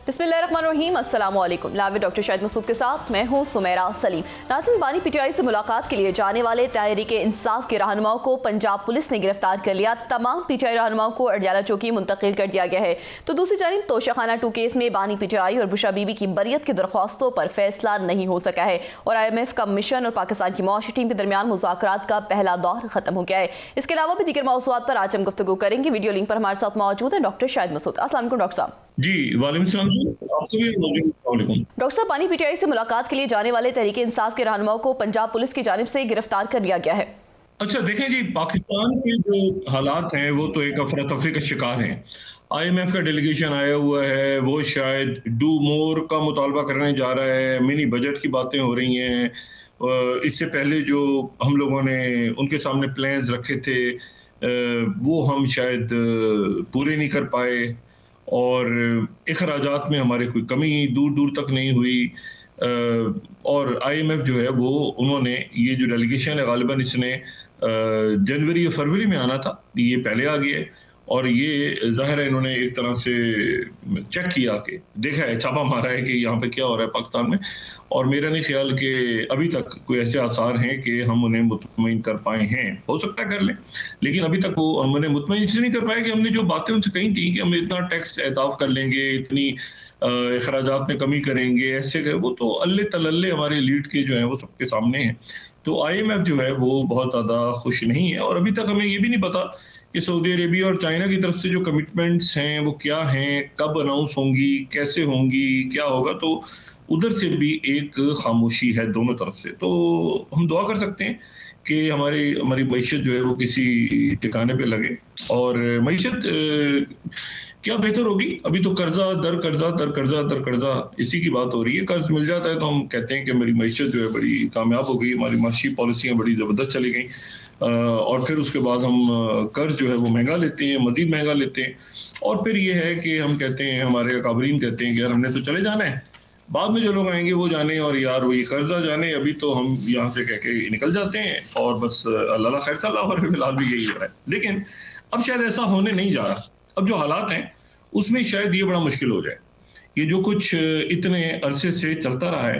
बिस्मिल्लाहिर्रहमानिर्रहीम, अस्सलाम वालेकुम। लाइव डॉक्टर शाहिद मसूद के साथ मैं हूँ सुमेरा सलीम। नाज़रीन, बानी पीटीआई से मुलाकात के लिए जाने वाले तहरीक इंसाफ के रहनुमाओं को पंजाब पुलिस ने गिरफ्तार कर लिया। तमाम पीटीआई रहनुमाओं को अडयाला चौकी मुंतकिल कर दिया गया है। तो दूसरी जानिब तोशाखाना 2 केस में बानी पीटीआई और बुशरा बीबी की बरियत की दरख्वास्तों पर फैसला नहीं हो सका है और IMF का मिशन और पाकिस्तान की मुआशी टीम के दरमियान मुज़ाकरात का पहला दौर खत्म हो गया है। इसके अलावा भी दीगर मौज़ूआत पर आज हम गुफ्तगू करेंगे। वीडियो लिंक पर हमारे साथ मौजूद है डॉक्टर शाहिद मसूद। अस्सलाम वालेकुम डॉक्टर साहब। जी वालेकुम सलाम जी, आपको भी वालेकुम। डॉक्टर साहब, बानी पीटीआई से मुलाकात के लिए जाने वाले तहरीक इंसाफ के रहनुमाओं को पंजाब पुलिस की जानिब से गिरफ्तार कर लिया गया है। अच्छा देखें जी, पाकिस्तान के जो हालात हैं वो तो एक अफरा तफरी का शिकार हैं। IMF का डेलीगेशन आया हुआ है, वो शायद डू मोर का मुतालबा करने जा रहा है, मिनी बजट की बातें हो रही हैं। इससे पहले जो हम लोगों ने उनके सामने प्लान्स रखे थे वो हम शायद पूरे नहीं कर पाए और अखराजात में हमारे कोई कमी दूर दूर तक नहीं हुई। और IMF जो है वो उन्होंने ये जो डेलीगेशन है गालिबन इसने जनवरी या फरवरी में आना था, ये पहले आ गया है और ये ज़ाहिर है इन्होंने एक तरह से चेक किया कि देखा है, छापा मारा है कि यहाँ पे क्या हो रहा है पाकिस्तान में। और मेरा नहीं ख्याल कि अभी तक कोई ऐसे आसार हैं कि हम उन्हें मुतमईन कर पाए हैं। हो सकता है कर लें, लेकिन अभी तक वो हम उन्हें मुतमईन इसलिए नहीं कर पाए कि हमने जो बातें उनसे कही थी कि हम इतना टैक्स एहताफ कर लेंगे, इतनी अखराजात में कमी करेंगे, ऐसे करें, वो तो अल्ले तलल्ले हमारे लीड के जो है वो सबके सामने हैं। तो IMF जो है वो बहुत ज़्यादा खुश नहीं है और अभी तक हमें ये भी नहीं पता कि सऊदी अरेबिया और चाइना की तरफ से जो कमिटमेंट्स हैं वो क्या हैं, कब अनाउंस होंगी, कैसे होंगी, क्या होगा। तो उधर से भी एक खामोशी है दोनों तरफ से। तो हम दुआ कर सकते हैं कि हमारी मईशत जो है वो किसी ठिकाने पे लगे और मईशत क्या बेहतर होगी। अभी तो कर्जा दर कर्जा दर कर्जा दर कर्जा इसी की बात हो रही है। कर्ज मिल जाता है तो हम कहते हैं कि मेरी मईशत जो है बड़ी कामयाब हो गई, हमारी माशी पॉलिसियाँ बड़ी ज़बरदस्त चली गई। और फिर उसके बाद हम कर्ज जो है वो महंगा लेते हैं, मजीद महंगा लेते हैं और फिर ये है कि हम कहते हैं, हमारे अकाबरीन कहते हैं कि यार हमने तो चले जाना है, बाद में जो लोग आएंगे वो जाने और यार वो ये कर्जा जाने, अभी तो हम यहाँ से कह के निकल जाते हैं और बस अल्लाह खैर सलाह। और फिलहाल भी यही हो रहा है, लेकिन अब शायद ऐसा होने नहीं जा रहा। अब जो हालात हैं उसमें शायद ये बड़ा मुश्किल हो जाए। ये जो कुछ इतने अरसे से चलता रहा है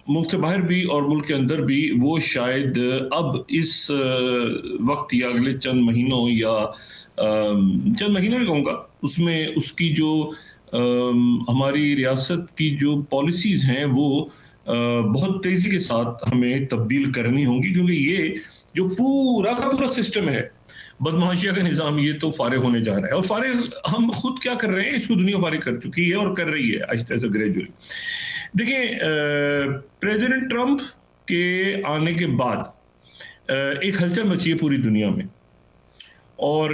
मुल्क से बाहर भी और मुल्क के अंदर भी, वो शायद अब इस वक्त या अगले चंद महीनों या चंद महीनों ही कहूँगा, उसमें उसकी जो हमारी रियासत की जो पॉलिसीज़ हैं वो बहुत तेज़ी के साथ हमें तब्दील करनी होंगी, क्योंकि ये जो पूरा का पूरा सिस्टम है, बदमाशिया का निज़ाम, ये तो फारिग होने जा रहा है। और फारिग हम खुद क्या कर रहे हैं, इसको दुनिया फारिग कर चुकी है और कर रही है आहिस्ता से ग्रेजुअली। देखिए, प्रेसिडेंट ट्रंप के आने के बाद एक हलचल मची है पूरी दुनिया में और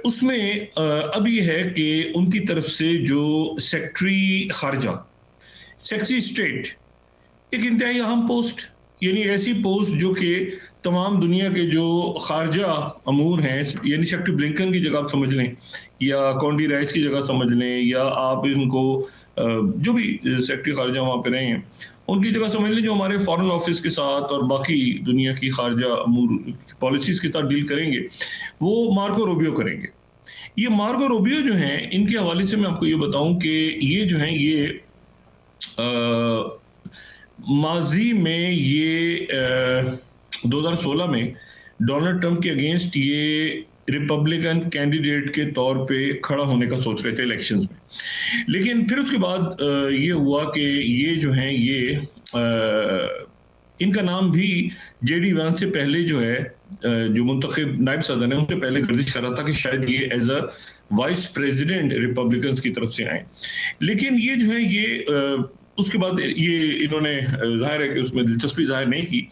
उसमें अब ये है कि उनकी तरफ से जो सेक्रेटरी खारजा, सेक्रेटरी स्टेट, एक इंतहाई अहम पोस्ट, यानी ऐसी पोस्ट जो कि तमाम दुनिया के जो खारजा अमूर हैं, यानी सेक्रेटरी ब्लिंकन की जगह आप समझ लें या कॉन्डी राइस की जगह समझ लें या आप इनको जो भी सेक्रेटरी खारजा वहाँ पे रहे हैं उनकी जगह समझ लें, जो हमारे फॉरेन ऑफिस के साथ और बाकी दुनिया की खारजा अमूर पॉलिसीज़ के साथ डील करेंगे, वो मार्को रूबियो करेंगे। ये मार्को रूबियो जो हैं, इनके हवाले से मैं आपको ये बताऊं कि ये जो हैं ये माजी में ये 2016 में डोनाल्ड ट्रंप के अगेंस्ट ये रिपब्लिकन कैंडिडेट के तौर पे खड़ा होने का सोच रहे थे इलेक्शंस में, लेकिन फिर उसके बाद ये हुआ कि ये जो हैं ये इनका नाम भी JD वैंस से पहले जो है जो मुंतखब नायब सदर है उनसे पहले गर्दिश कर रहा था कि शायद ये as a vice president Republican की तरफ से आए, लेकिन ये जो है ये उसके बाद ये इन्होंने जाहिर है कि उसमें दिलचस्पी जाहिर नहीं की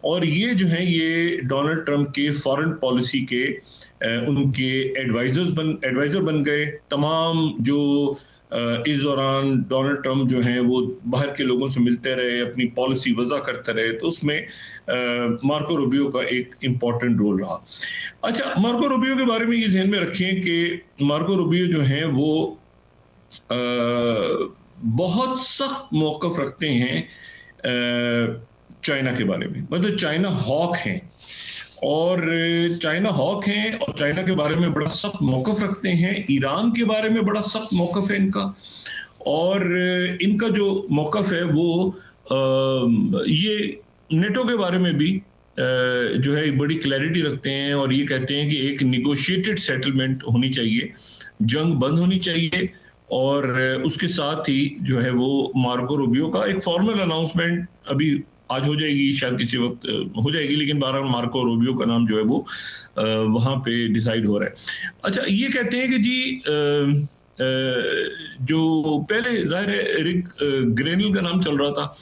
और ये जो है ये डोनाल्ड ट्रंप के फॉरेन पॉलिसी के उनके एडवाइज़र बन गए। तमाम जो इस दौरान डोनाल्ड ट्रंप जो हैं वो बाहर के लोगों से मिलते रहे, अपनी पॉलिसी वज़ा करते रहे, तो उसमें मार्को रूबियो का एक इम्पॉर्टेंट रोल रहा। अच्छा, मार्को रूबियो के बारे में ये ध्यान में रखें कि मार्को रूबियो जो हैं वो बहुत सख्त मौक़िफ़ रखते हैं चाइना के बारे में, मतलब चाइना हॉक हैं और चाइना हॉक हैं और चाइना के बारे में बड़ा सख्त मौक़िफ़ रखते हैं। ईरान के बारे में बड़ा सख्त मौक़िफ़ है इनका, और इनका जो मौक़िफ़ है वो ये नेटो के बारे में भी जो है बड़ी क्लैरिटी रखते हैं, और ये कहते हैं कि एक नेगोशिएटेड सेटलमेंट होनी चाहिए, जंग बंद होनी चाहिए, और उसके साथ ही जो है वो मार्को रूबियो का एक फॉर्मल अनाउंसमेंट अभी आज हो जाएगी, शायद किसी वक्त हो जाएगी, लेकिन बहरहाल मार्को रूबियो का नाम जो है वो वहाँ पे डिसाइड हो रहा है। अच्छा, ये कहते हैं कि जी जो पहले ज़ाहिर है रिक ग्रेनल का नाम चल रहा था,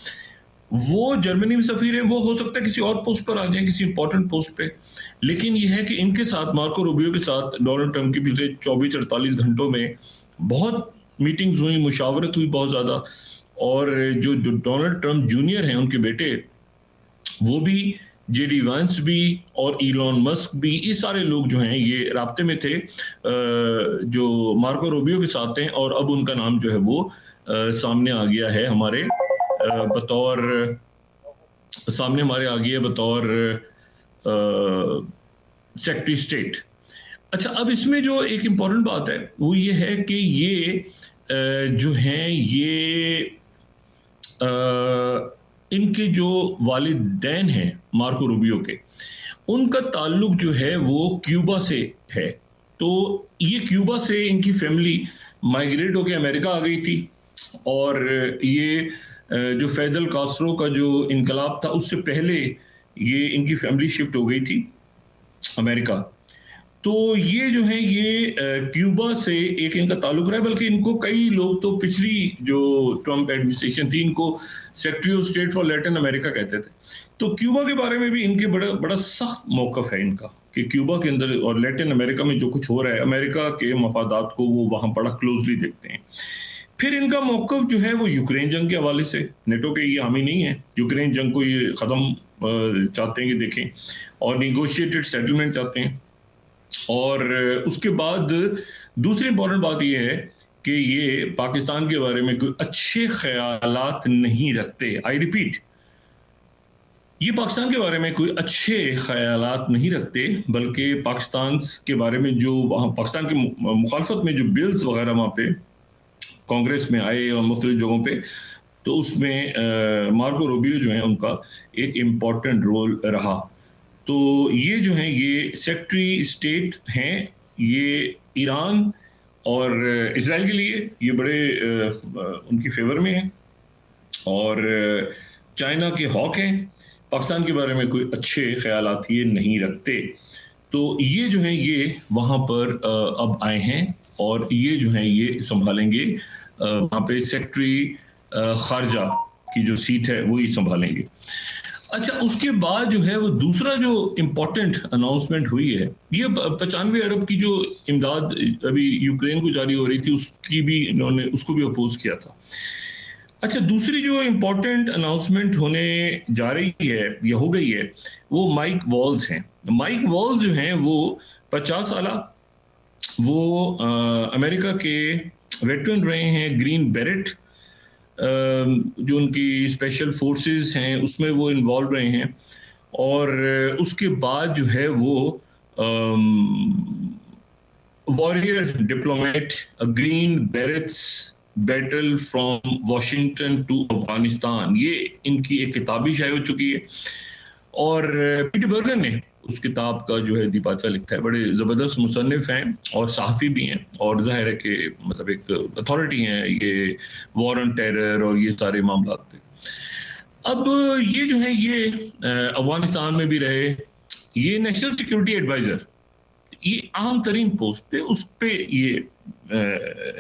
वो जर्मनी में सफ़ीर है, वो हो सकता है किसी और पोस्ट पर आ जाए, किसी इंपॉर्टेंट पोस्ट पे। लेकिन ये है कि इनके साथ, मार्को रूबियो के साथ डोनाल्ड ट्रंप की पिछले 24-48 घंटों में बहुत मीटिंग्स हुई, मुशावरत हुई बहुत ज़्यादा, और जो डोनाल्ड ट्रंप जूनियर हैं, उनके बेटे, वो भी, जेडी वांस भी और इलॉन मस्क भी, ये सारे लोग जो हैं ये राब्ते में थे जो मार्को रूबियो के साथ हैं, और अब उनका नाम जो है वो सामने आ गया है हमारे बतौर सेक्रेटरी स्टेट। अच्छा, अब इसमें जो एक इम्पॉर्टेंट बात है वो ये है कि ये जो हैं ये इनके जो वालिदैन हैं मार्को रूबियो के, उनका ताल्लुक जो है वो क्यूबा से है। तो ये क्यूबा से इनकी फैमिली माइग्रेट होकर अमेरिका आ गई थी, और ये जो फेडरल कास्ट्रो का जो इनकलाब था उससे पहले ये इनकी फैमिली शिफ्ट हो गई थी अमेरिका। तो ये जो है ये क्यूबा से एक इनका ताल्लुक रहा है, बल्कि इनको कई लोग तो पिछली जो ट्रंप एडमिनिस्ट्रेशन थी इनको secretary of state for Latin America कहते थे। तो क्यूबा के बारे में भी इनके बड़ा बड़ा सख्त मौक़िफ़ है इनका कि क्यूबा के अंदर और लैटिन अमेरिका में जो कुछ हो रहा है, अमेरिका के मफादात को वो वहाँ बड़ा क्लोजली देखते हैं। फिर इनका मौक़िफ़ जो है वो यूक्रेन जंग के हवाले से, नेटो के ये हामी नहीं है, यूक्रेन जंग को ये ख़त्म चाहते हैं कि देखें, और निगोशिएटेड सेटलमेंट चाहते हैं। और उसके बाद दूसरी इम्पॉर्टेंट बात ये है कि ये पाकिस्तान के बारे में कोई अच्छे ख़यालात नहीं रखते। आई रिपीट, ये पाकिस्तान के बारे में कोई अच्छे ख़यालात नहीं रखते, बल्कि पाकिस्तान के बारे में जो वहाँ पाकिस्तान की मुखालफत में जो बिल्स वगैरह वहाँ पे कांग्रेस में आए और मुख्तलिफ जगहों पे, तो उसमें मार्को रूबियो जो है उनका एक इम्पॉर्टेंट रोल रहा। तो ये जो हैं ये सेक्रेटरी स्टेट हैं, ये ईरान और इजराइल के लिए ये बड़े उनकी फेवर में हैं, और चाइना के हॉक हैं, पाकिस्तान के बारे में कोई अच्छे ख्यालात ये नहीं रखते। तो ये जो हैं ये वहाँ पर अब आए हैं, और ये जो हैं ये संभालेंगे वहाँ पे सेक्रेटरी खारजा की जो सीट है वो ही संभालेंगे। अच्छा, उसके बाद जो है वो दूसरा जो इम्पोर्टेंट अनाउंसमेंट हुई है, ये 95 अरब की जो इमदाद अभी यूक्रेन को जारी हो रही थी, उसकी भी इन्होंने उसको भी अपोज किया था। अच्छा, दूसरी जो इम्पोर्टेंट अनाउंसमेंट होने जा रही है या हो गई है, वो माइक वॉल्स हैं। माइक वॉल्स जो हैं वो 50 साल वो अमेरिका के वेटरन रहे हैं, ग्रीन बेरेट जो उनकी स्पेशल फोर्सेस हैं उसमें वो इन्वॉल्व रहे हैं, और उसके बाद जो है वो warrior diplomat, green berets battle from Washington to Afghanistan, ये इनकी एक किताब भी शाये हो चुकी है, और पीटर बर्गर ने उस किताब का जो है दीपाचा लिखा है। बड़े ज़बरदस्त मुसन्निफ हैं और सहाफ़ी भी हैं, और ज़ाहिर है कि मतलब एक अथॉरिटी हैं ये वॉर ऑन टेरर और ये सारे मामला पे। अब ये जो है ये अफगानिस्तान में भी रहे, ये नेशनल सिक्योरिटी एडवाइज़र, ये आम तरीन पोस्ट पे, उस पे ये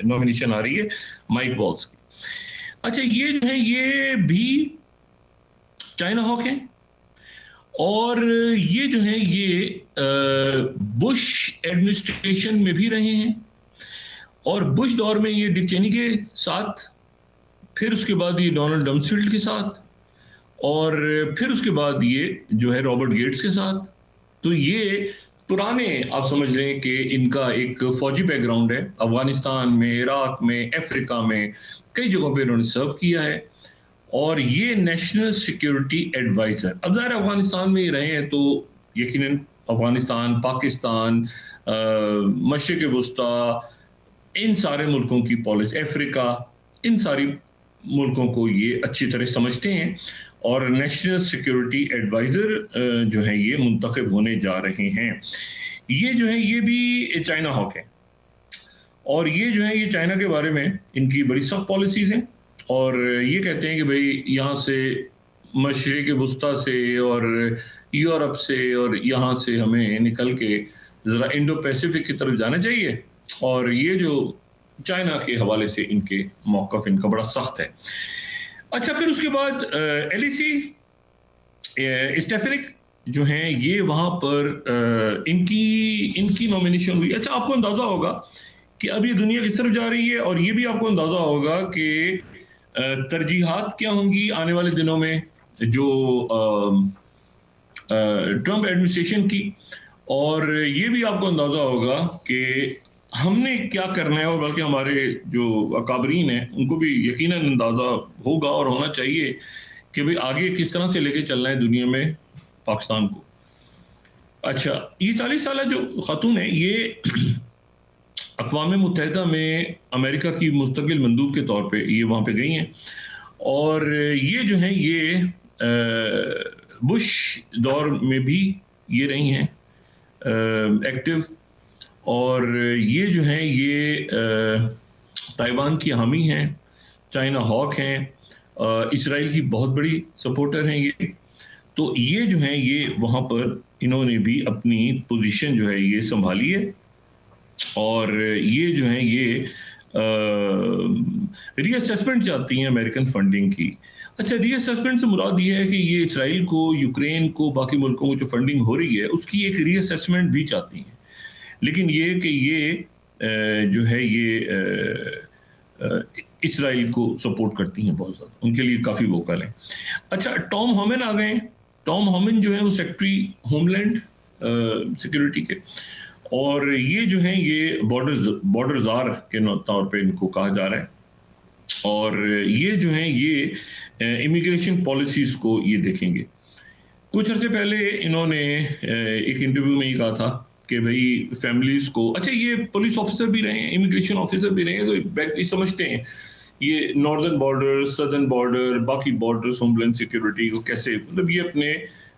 नॉमिनेशन आ रही है माइक वॉल्स की। अच्छा, ये जो है ये भी चाइना हॉक हैं, और ये जो है ये बुश एडमिनिस्ट्रेशन में भी रहे हैं, और बुश दौर में ये डिक चेनी के साथ, फिर उसके बाद ये डोनाल्ड रम्सफील्ड के साथ, और फिर उसके बाद ये जो है रॉबर्ट गेट्स के साथ। तो ये पुराने, आप समझ लें कि इनका एक फौजी बैकग्राउंड है, अफगानिस्तान में, इराक में, अफ्रीका में कई जगहों पे इन्होंने सर्व किया है, और ये नेशनल सिक्योरिटी एडवाइजर। अब ज़ाहिर अफगानिस्तान में ही रहे हैं तो यकीनन अफगानिस्तान, पाकिस्तान, मशरिक़ वुस्ता, इन सारे मुल्कों की पॉलिसी, अफ्रीका, इन सारी मुल्कों को ये अच्छी तरह समझते हैं और नेशनल सिक्योरिटी एडवाइज़र जो है ये मुंतखब होने जा रहे हैं। ये जो है ये भी चाइना हॉक है और ये जो है ये चाइना के बारे में इनकी बड़ी सख्त पॉलिसीज़ हैं और ये कहते हैं कि भाई यहाँ से मशरिक़ वुस्ता से और यूरोप से और यहाँ से हमें निकल के ज़रा इंडो पैसिफिक की तरफ जाना चाहिए और ये जो चाइना के हवाले से इनके मौक़िफ़ इनका बड़ा सख्त है। अच्छा, फिर उसके बाद एलिसी स्टेफेनिक जो हैं ये वहाँ पर इनकी नॉमिनेशन हुई। अच्छा, आपको अंदाज़ा होगा कि अब ये दुनिया किस तरफ जा रही है और ये भी आपको अंदाज़ा होगा कि तरजीहात क्या होंगी आने वाले दिनों में जो ट्रंप एडमिनिस्ट्रेशन की, और ये भी आपको अंदाज़ा होगा कि हमने क्या करना है और बल्कि हमारे जो अकाबरीन हैं उनको भी यकीनन अंदाज़ा होगा और होना चाहिए कि भाई आगे किस तरह से लेके चलना है दुनिया में पाकिस्तान को। अच्छा, ये 40 साल जो खातून है ये अक़वाम मुत्तहिदा में अमेरिका की मुस्तकिल मंदूब के तौर पे ये वहाँ पे गई हैं और ये जो है ये बुश दौर में भी ये रही हैं एक्टिव और ये जो है ये ताइवान की हामी हैं, चाइना हॉक हैं, इसराइल की बहुत बड़ी सपोर्टर हैं ये। तो ये जो है ये वहाँ पर इन्होंने भी अपनी पोजीशन जो है ये संभाली है और ये जो है ये रीअसेसमेंट चाहती हैं अमेरिकन फंडिंग की। अच्छा, रीअसेसमेंट से मुराद ये है कि ये इसराइल को, यूक्रेन को, बाकी मुल्कों को जो फंडिंग हो रही है उसकी एक रीअसेसमेंट भी चाहती हैं, लेकिन ये कि ये जो है ये इसराइल को सपोर्ट करती हैं बहुत ज़्यादा, उनके लिए काफ़ी वोकल हैं। अच्छा, टॉम होमन आ गए। टॉम होमन जो है वो सेक्रेटरी होमलैंड सिक्योरिटी के और ये जो है ये बॉर्डर जार के तौर पे इनको कहा जा रहा है और ये जो है ये इमिग्रेशन पॉलिसीज़ को ये देखेंगे। कुछ अर्से पहले इन्होंने एक इंटरव्यू में ही कहा था कि भाई फैमिलीज़ को, अच्छा ये पुलिस ऑफिसर भी रहे हैं, इमिग्रेशन ऑफिसर भी रहे हैं, तो समझते हैं ये नॉर्दर्न बॉर्डर, सदर्न बॉर्डर, बाकी बॉर्डर्स, होमलैंड सिक्योरिटी को कैसे, मतलब ये अपने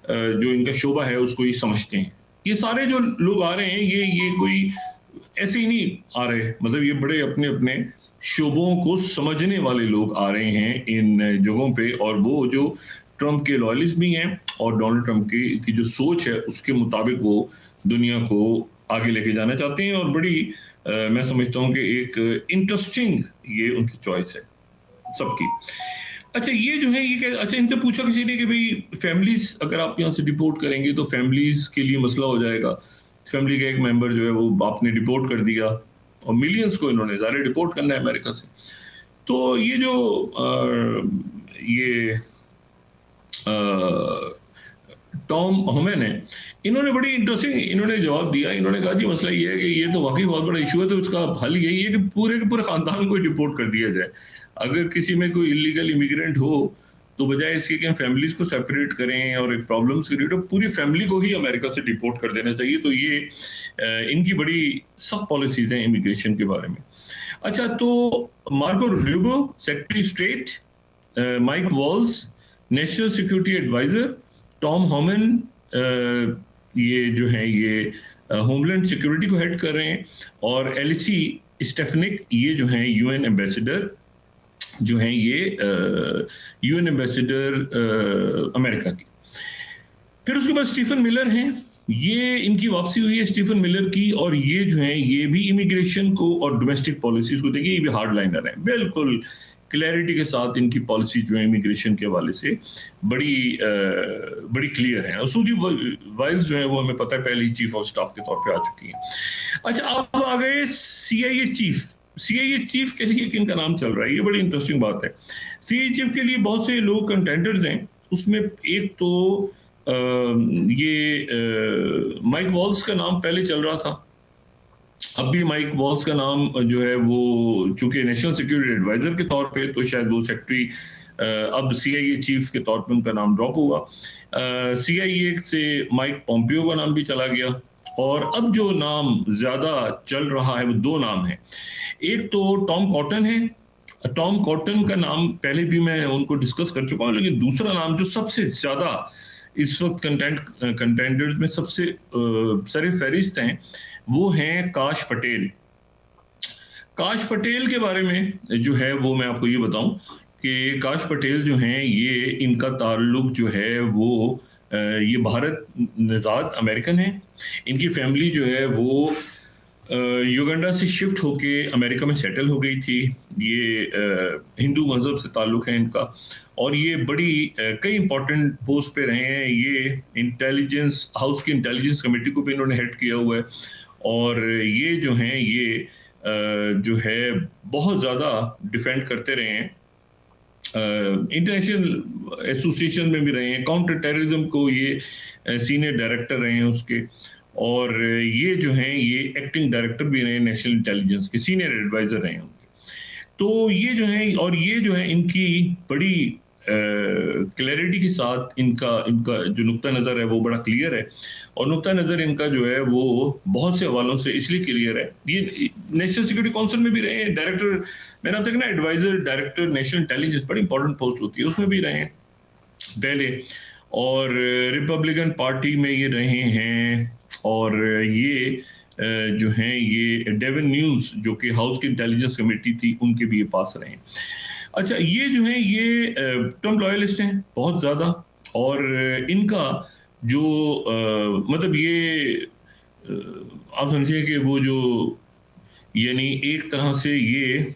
जो इनका शोबा है उसको ये समझते हैं। ये सारे जो लोग आ रहे हैं ये कोई ऐसे ही नहीं आ रहे, मतलब ये बड़े अपने अपने शोबों को समझने वाले लोग आ रहे हैं इन जगहों पे और वो जो ट्रंप के लॉयलिस्ट भी हैं और डोनाल्ड ट्रंप की जो सोच है उसके मुताबिक वो दुनिया को आगे लेके जाना चाहते हैं और बड़ी मैं समझता हूँ कि एक इंटरेस्टिंग ये उनकी चॉइस है सबकी। अच्छा, ये जो है ये अच्छा, इनसे पूछा किसी ने कि भाई फैमिलीज अगर आप यहाँ से डिपोर्ट करेंगे तो फैमिलीज के लिए मसला हो जाएगा। फैमिली का एक मेंबर जो है वो बाप ने डिपोर्ट कर दिया और मिलियंस को इन्होंने ज़ाहिर डिपोर्ट करना है अमेरिका से। तो ये जो ये टॉम होमन है, इन्होंने बड़ी इंटरेस्टिंग इन्होंने जवाब दिया। इन्होंने कहा जी मसला ये है कि ये तो वाकई बहुत बड़ा इशू है, तो उसका हल यही है कि पूरे के पूरे ख़ानदान को डिपोर्ट कर दिया जाए। अगर किसी में कोई इलीगल इमिग्रेंट हो तो बजाय इसके कि हम फैमिलीज को सेपरेट करें और एक प्रॉब्लम से क्रिएट हो, पूरी फैमिली को ही अमेरिका से डिपोर्ट कर देना चाहिए। तो ये इनकी बड़ी सख्त पॉलिसीज हैं इमिग्रेशन के बारे में। अच्छा, तो Marco Rubio secretary state, Mike Waltz national security adviser, Tom Homan ये जो है ये होमलैंड सिक्योरिटी को हेड कर रहे हैं और एलिसी स्टेफेनिक ये जो हैं यूएन एम्बेसडर जो हैं ये यूएन एम्बेसडर अमेरिका की। फिर उसके बाद स्टीफन मिलर हैं, ये इनकी वापसी हुई है स्टीफन मिलर की और ये जो है ये भी इमिग्रेशन को और डोमेस्टिक पॉलिसीज को देखिए, ये भी हार्ड लाइनर हैं, बिल्कुल क्लैरिटी के साथ इनकी पॉलिसी जो है इमिग्रेशन के हवाले से बड़ी क्लियर है। और सूजी वाइल्स जो है वो हमें पता है पहले ही चीफ ऑफ स्टाफ के तौर पे आ चुकी हैं। अच्छा, अब आ गए सीआईए चीफ। सीआईए चीफ के लिए किन का नाम चल रहा है, ये बड़ी इंटरेस्टिंग बात है। सीआईए चीफ के लिए बहुत से लोग कंटेंडर्स हैं, उसमें एक तो ये माइक वॉल्स का नाम पहले चल रहा था, अब भी माइक वॉल्स का नाम जो है वो चूंकि नेशनल सिक्योरिटी एडवाइजर के तौर पे तो शायद वो सेक्रेटरी अब CIA चीफ के तौर पे उनका नाम ड्रॉप हुआ। CIA से माइक पॉम्पियो का नाम भी चला गया। और अब जो नाम ज्यादा चल रहा है वो दो नाम है। एक तो टॉम कॉटन है। टॉम कॉटन का नाम पहले भी मैं उनको डिस्कस कर चुका हूँ, लेकिन दूसरा नाम जो सबसे ज्यादा इस वक्त कंटेंडर्स में सबसे सरे फहरिस्त हैं वो हैं काश पटेल। काश पटेल के बारे में जो है वो मैं आपको ये बताऊं कि काश पटेल जो हैं ये इनका ताल्लुक जो है वो ये भारत निजात अमेरिकन है। इनकी फैमिली जो है वो युगांडा से शिफ्ट होके अमेरिका में सेटल हो गई थी। ये हिंदू मजहब से ताल्लुक है इनका, और ये बड़ी कई इंपॉर्टेंट पोस्ट पे रहे हैं। ये इंटेलिजेंस हाउस की इंटेलिजेंस कमेटी को भी इन्होंने हेड किया हुआ है। और ये जो हैं ये जो है बहुत ज़्यादा डिफेंड करते रहे हैं, इंटरनेशनल एसोसिएशन में भी रहे हैं, काउंटर टेररिज्म को ये सीनियर डायरेक्टर रहे हैं उसके। और ये जो हैं ये एक्टिंग डायरेक्टर भी रहे हैं नेशनल इंटेलिजेंस के, सीनियर एडवाइजर रहे हैं उनके। तो ये जो हैं और ये जो है इनकी बड़ी क्लैरिटी के साथ इनका जो नुक्ता नज़र है वो बड़ा क्लियर है। और नुक्ता नज़र इनका जो है वो बहुत से हवालों से इसलिए क्लियर है, ये नेशनल सिक्योरिटी काउंसिल में भी रहे हैं डायरेक्टर, मैंने अब तक ना एडवाइजर डायरेक्टर नेशनल इंटेलिजेंस बड़ी इंपॉर्टेंट पोस्ट होती है उसमें भी रहे हैं पहले, और रिपब्लिकन पार्टी में ये रहे हैं। और ये जो हैं ये डेवन न्यूज़ जो कि हाउस की इंटेलिजेंस कमेटी थी उनके भी ये पास रहे हैं। अच्छा, ये जो है ये ट्रम्प लॉयलिस्ट हैं बहुत ज़्यादा, और इनका जो मतलब ये आप समझिए कि वो जो यानी एक तरह से ये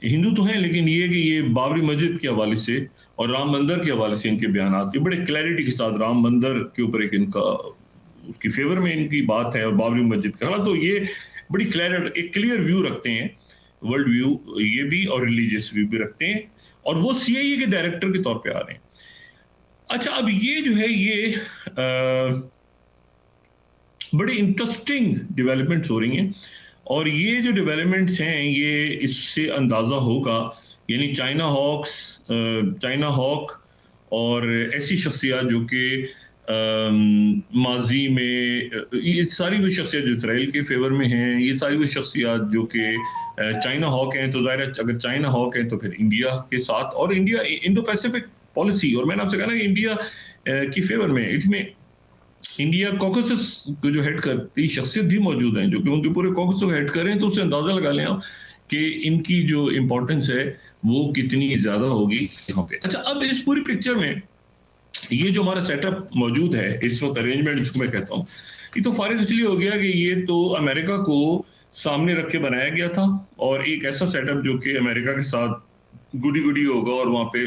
हिंदू तो हैं, लेकिन ये कि ये बाबरी मस्जिद के हवाले से और राम मंदिर के हवाले से इनके बयान ये बड़े क्लैरिटी के साथ राम मंदिर के ऊपर एक इनका उसकी फेवर में इनकी बात है, और बाबरी मस्जिद का तो ये बड़ी एक क्लियर व्यू रखते हैं, वर्ल्ड व्यू ये भी और रिलीजियस व्यू भी रखते हैं, और वो CIA के डायरेक्टर के तौर पे आ रहे हैं। अच्छा, अब ये जो है ये बड़ी इंटरेस्टिंग डेवलपमेंट्स हो रही हैं, और ये जो डेवलपमेंट्स हैं ये इससे अंदाजा होगा, यानी चाइना हॉक और ऐसी शख्सियात जो कि माजी में ये सारी वो शख्सियत जो इसराइल के फेवर में हैं, ये सारी वो शख्सियत जो कि चाइना हॉक हैं, तो ज़ाहिर है अगर चाइना हॉक है तो फिर इंडिया के साथ, और इंडिया इंडो पैसिफिक पॉलिसी, और मैंने आपसे कहा ना कि इंडिया की फेवर में इसमें इंडिया कॉकसस को जो हेड करती शख्सियत भी मौजूद हैं जो कि उनके पूरे कॉकस को हेड करें, तो उससे अंदाजा लगा लें आप कि इनकी जो इम्पोर्टेंस है वो कितनी ज़्यादा होगी यहाँ पे। अच्छा, अब इस पूरी पिक्चर में ये जो हमारा सेटअप मौजूद है इस वक्त, अरेंजमेंट जिसको मैं कहता हूँ, ये तो फारिग इसलिए हो गया कि ये तो अमेरिका को सामने रख के बनाया गया था, और एक ऐसा सेटअप जो कि अमेरिका के साथ गुडी होगा, और वहाँ पे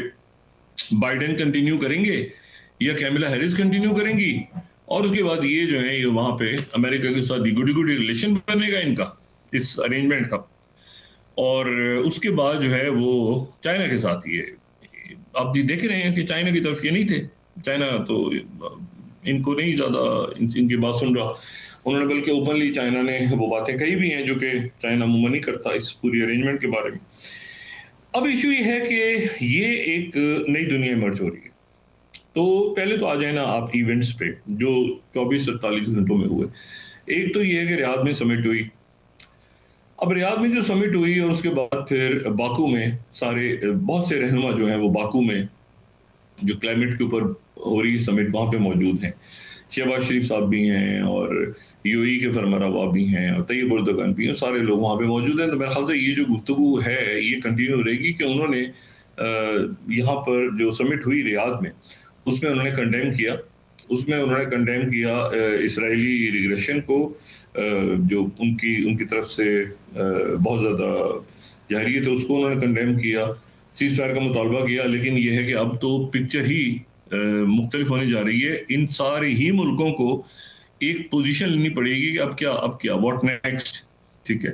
बाइडेन कंटिन्यू करेंगे या कैमिला हैरिस कंटिन्यू करेंगी, और उसके बाद ये जो है ये वहाँ पे अमेरिका के साथ गुडी रिलेशन बनेगा इनका इस अरेंजमेंट का, और उसके बाद जो है वो चाइना के साथ ये आप देख रहे हैं कि चाइना की तरफ ये नहीं थे, चाइना तो इनको नहीं ज्यादा इनकी बात सुन रहा, उन्होंने बल्कि ओपनली चाइना ने वो बातें कही भी हैं जो कि चाइना मुमन नहीं करता इस पूरी अरेंजमेंट के बारे में। अब इशू ये है कि ये एक नई दुनिया इमर्ज हो रही है। तो पहले तो आ जाए ना आप इवेंट्स पे जो 24-48 घंटों में हुए। एक तो ये है कि रियाद में समिट हुई। अब रियाद में जो समिट हुई और उसके बाद फिर बाकू में बहुत से रहनुमा जो हैं वो बाकू में जो क्लाइमेट के ऊपर हो रही समिट वहाँ पे मौजूद हैं। शहबाज शरीफ साहब भी हैं और यूएई के फरमारवा भी हैं और तैयब एर्दोगन भी हैं, सारे लोग वहाँ पे मौजूद हैं। तो मेरे ख्याल से ये जो गुफ्तगू है ये कंटिन्यू रहेगी कि उन्होंने यहाँ पर जो समिट हुई रियाद में उसमें उन्होंने कंडेम किया इसराइली रिग्रेशन को, जो उनकी तरफ से बहुत ज़्यादा जाहिरियत है उसको उन्होंने कंडेम किया, सीज़फायर का मुतालबा किया। लेकिन यह है कि अब तो पिक्चर ही मुख्तलिफ होने जा रही है। इन सारे ही मुल्कों को एक पोजीशन लेनी पड़ेगी कि अब क्या व्हाट नेक्स्ट, ठीक है,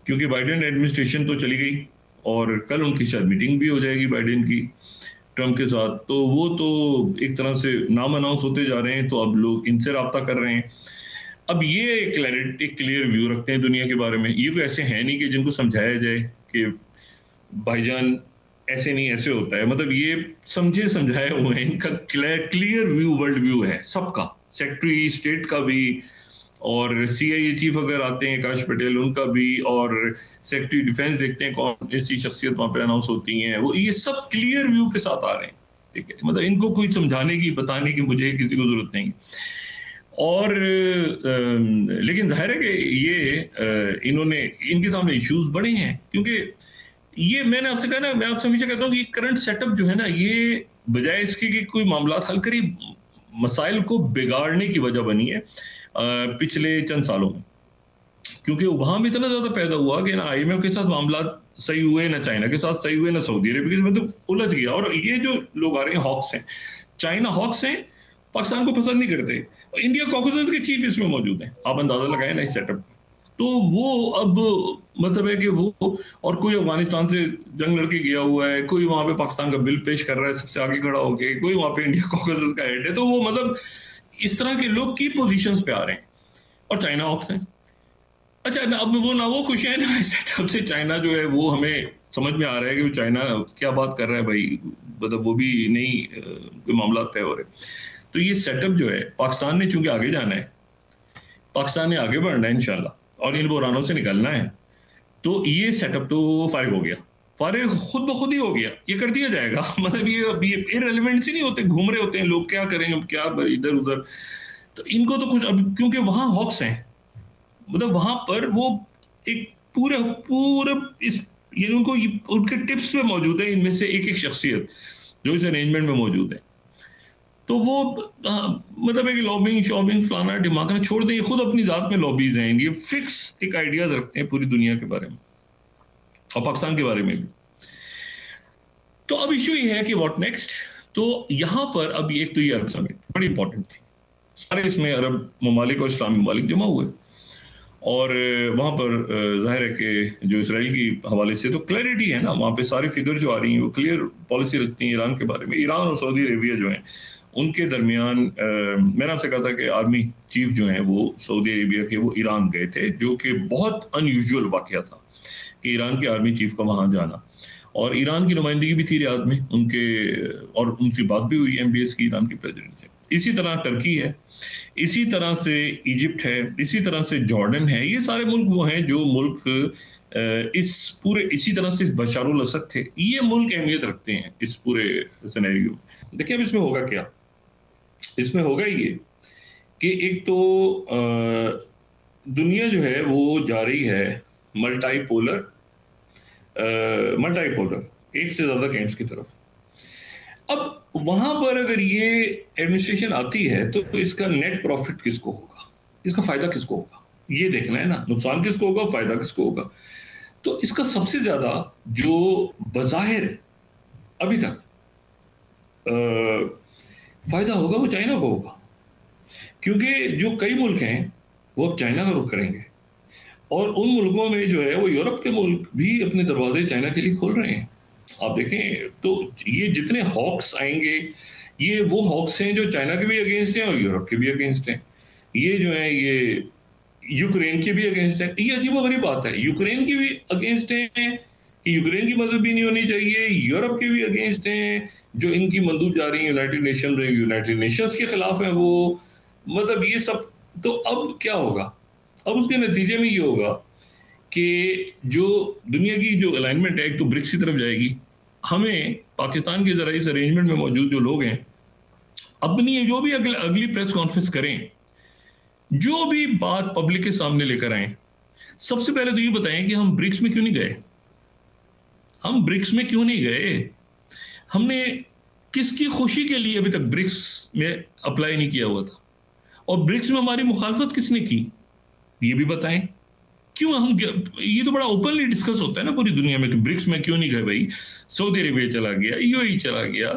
क्योंकि बाइडेन एडमिनिस्ट्रेशन तो चली गई और कल उनकी शायद मीटिंग भी हो जाएगी बाइडेन की ट्रम्प के साथ, तो वो तो एक तरह से नाम अनाउंस होते जा रहे हैं, तो अब लोग इनसे रब्ता कर रहे हैं। अब ये एक क्लियर व्यू रखते हैं दुनिया के बारे में। ये कोई ऐसे हैं नहीं कि जिनको समझाया जाए कि भाईजान ऐसे नहीं ऐसे होता है, मतलब ये समझे समझाए हुए हैं, इनका क्लियर व्यू, वर्ल्ड व्यू है सबका, सेक्रेटरी स्टेट का भी, और सीआईए चीफ अगर आते हैं आकाश पटेल उनका भी, और सेक्रेटरी डिफेंस देखते हैं कौन ऐसी शख्सियत वहां पे अनाउंस होती हैं, वो ये सब क्लियर व्यू के साथ आ रहे हैं, ठीक है, मतलब इनको कोई समझाने की बताने की मुझे किसी को जरूरत नहीं। और लेकिन जाहिर है कि ये इन्होंने, इनके सामने इश्यूज बड़े हैं, क्योंकि ये मैंने आपसे कहा ना, मैं आपसे हमेशा कहता हूँ कि करंट सेटअप जो है ना, ये बजाय इसके कि कोई मामला हल करे, मसाइल को बिगाड़ने की वजह बनी है पिछले चंद सालों में, क्योंकि वहां में इतना ज्यादा पैदा हुआ कि ना आईएमएफ के साथ मामला सही हुए, ना चाइना के साथ सही हुए, ना सऊदी अरेबिया के साथ, मतलब उलझ गया। और ये जो लोग आ रहे हैं हॉक्स हैं, चाइना हॉक्स हैं, पाकिस्तान को पसंद नहीं करते, इंडिया कॉकसस के चीफ इसमें मौजूद हैं, आप अंदाजा लगाए ना इस सेटअप। तो वो अब मतलब है कि वो, और कोई अफगानिस्तान से जंग लड़के गया हुआ है, कोई वहां पे पाकिस्तान का बिल पेश कर रहा है सबसे आगे खड़ा होके, कोई वहां पे इंडिया कॉकसस का हेड है, तो वो मतलब इस तरह के लोग की पोजीशंस पे आ रहे हैं, और चाइना हॉक्स हैं। अच्छा, अब वो खुश है ना सेटअप से, चाइना जो है वो हमें समझ में आ रहा है कि वो चाइना क्या बात कर रहा है भाई, मतलब वो भी नहीं कोई मामला तय हो रहे। तो ये सेटअप जो है, पाकिस्तान ने चूंकि आगे जाना है, पाकिस्तान ने आगे बढ़ना है इंशाल्लाह, और इन बुरानों से निकलना है, तो ये सेटअप तो फारिग हो गया, फारिग खुद ब खुद ही हो गया, ये कर दिया जाएगा। मतलब ये इररिलेवेंट ही नहीं होते, घूम रहे होते हैं लोग, क्या करेंगे क्या इधर उधर, तो इनको तो कुछ, अब क्योंकि वहां हॉक्स हैं, मतलब वहां पर वो एक पूरे पूरे इस, ये उनको उनके टिप्स में मौजूद है, इनमें से एक एक शख्सियत जो इस अरेंजमेंट में मौजूद है, तो वो मतलब है कि लॉबिंग शॉबिंग फलाना ढिमाकना छोड़ दें, ये खुद अपनी जात में लॉबीज हैं, ये फिक्स एक आइडियाज रखते हैं पूरी दुनिया के बारे में और पाकिस्तान के बारे में भी। तो अब इशू ये है कि व्हाट नेक्स्ट। तो यहां पर अब एक तो ये अरब समिट बड़ी इंपॉर्टेंट थी, सारे इसमें अरब ममालिक और इस्लामी ममालिक जमा हुए, और वहां पर जाहिर है कि जो इसराइल की हवाले से तो क्लैरिटी है ना, वहां पे सारी फिगर जो आ रही हैं वो क्लियर पॉलिसी रखती हैं ईरान के बारे में। ईरान और सऊदी अरेबिया जो है उनके दरमियान मैंने आपसे कहा था कि आर्मी चीफ जो हैं वो सऊदी अरेबिया के वो ईरान गए थे, जो कि बहुत अनयूजुअल वाकया था कि ईरान के आर्मी चीफ का वहां जाना, और ईरान की नुमाइंदगी भी थी रियाद में उनके, और उनकी बात भी हुई एमबीएस की ईरान के प्रेसिडेंट से। इसी तरह टर्की है, इसी तरह से इजिप्ट है, इसी तरह से जॉर्डन है, ये सारे मुल्क वो हैं जो मुल्क इस पूरे, इसी तरह से बशारुल असद थे, ये मुल्क अहमियत रखते हैं इस पूरे सिनेरियो में। देखिए अब इसमें होगा क्या, इसमें होगा ये कि एक तो दुनिया जो है वो जा रही है मल्टीपोलर एक से ज्यादा कैंप्स की तरफ। अब वहां पर अगर ये एडमिनिस्ट्रेशन आती है तो इसका नेट प्रॉफिट किसको होगा, इसका फायदा किसको होगा, ये देखना है ना, नुकसान किसको होगा फायदा किसको होगा। तो इसका सबसे ज्यादा जो बज़ाहिर अभी तक फायदा होगा वो चाइना को होगा, क्योंकि जो कई मुल्क हैं वो अब चाइना का रुख करेंगे, और उन मुल्कों में जो है वो यूरोप के मुल्क भी अपने दरवाजे चाइना के लिए खोल रहे हैं। आप देखें तो ये जितने हॉक्स आएंगे, ये वो हॉक्स हैं जो चाइना के भी अगेंस्ट हैं और यूरोप के भी अगेंस्ट हैं। ये जो है ये यूक्रेन के भी अगेंस्ट है, ये अजीबोगरीब बात है, यूक्रेन की भी अगेंस्ट हैं कि यूक्रेन की मदद भी नहीं होनी चाहिए, यूरोप के भी अगेंस्ट हैं जो इनकी मंदूब जा रही है यूनाइटेड नेशंस के खिलाफ है वो, मतलब ये सब। तो अब क्या होगा, अब उसके नतीजे में ये होगा कि जो दुनिया की जो अलाइनमेंट है, एक तो ब्रिक्स की तरफ जाएगी, हमें पाकिस्तान के जरा इस अरेंजमेंट में मौजूद जो लोग हैं अपनी जो भी अगली प्रेस कॉन्फ्रेंस करें, जो भी बात पब्लिक के सामने लेकर आए, सबसे पहले तो ये बताएं कि हम ब्रिक्स में क्यों नहीं गए, हम ब्रिक्स में क्यों नहीं गए, हमने किसकी खुशी के लिए अभी तक ब्रिक्स में अप्लाई नहीं किया हुआ था, और ब्रिक्स में हमारी मुखालफत किसने की, ये भी बताएं। क्यों हम, ये तो बड़ा ओपनली डिस्कस होता है ना पूरी दुनिया में कि ब्रिक्स में क्यों नहीं गए भाई, सऊदी अरेबिया चला गया, यूएई चला गया,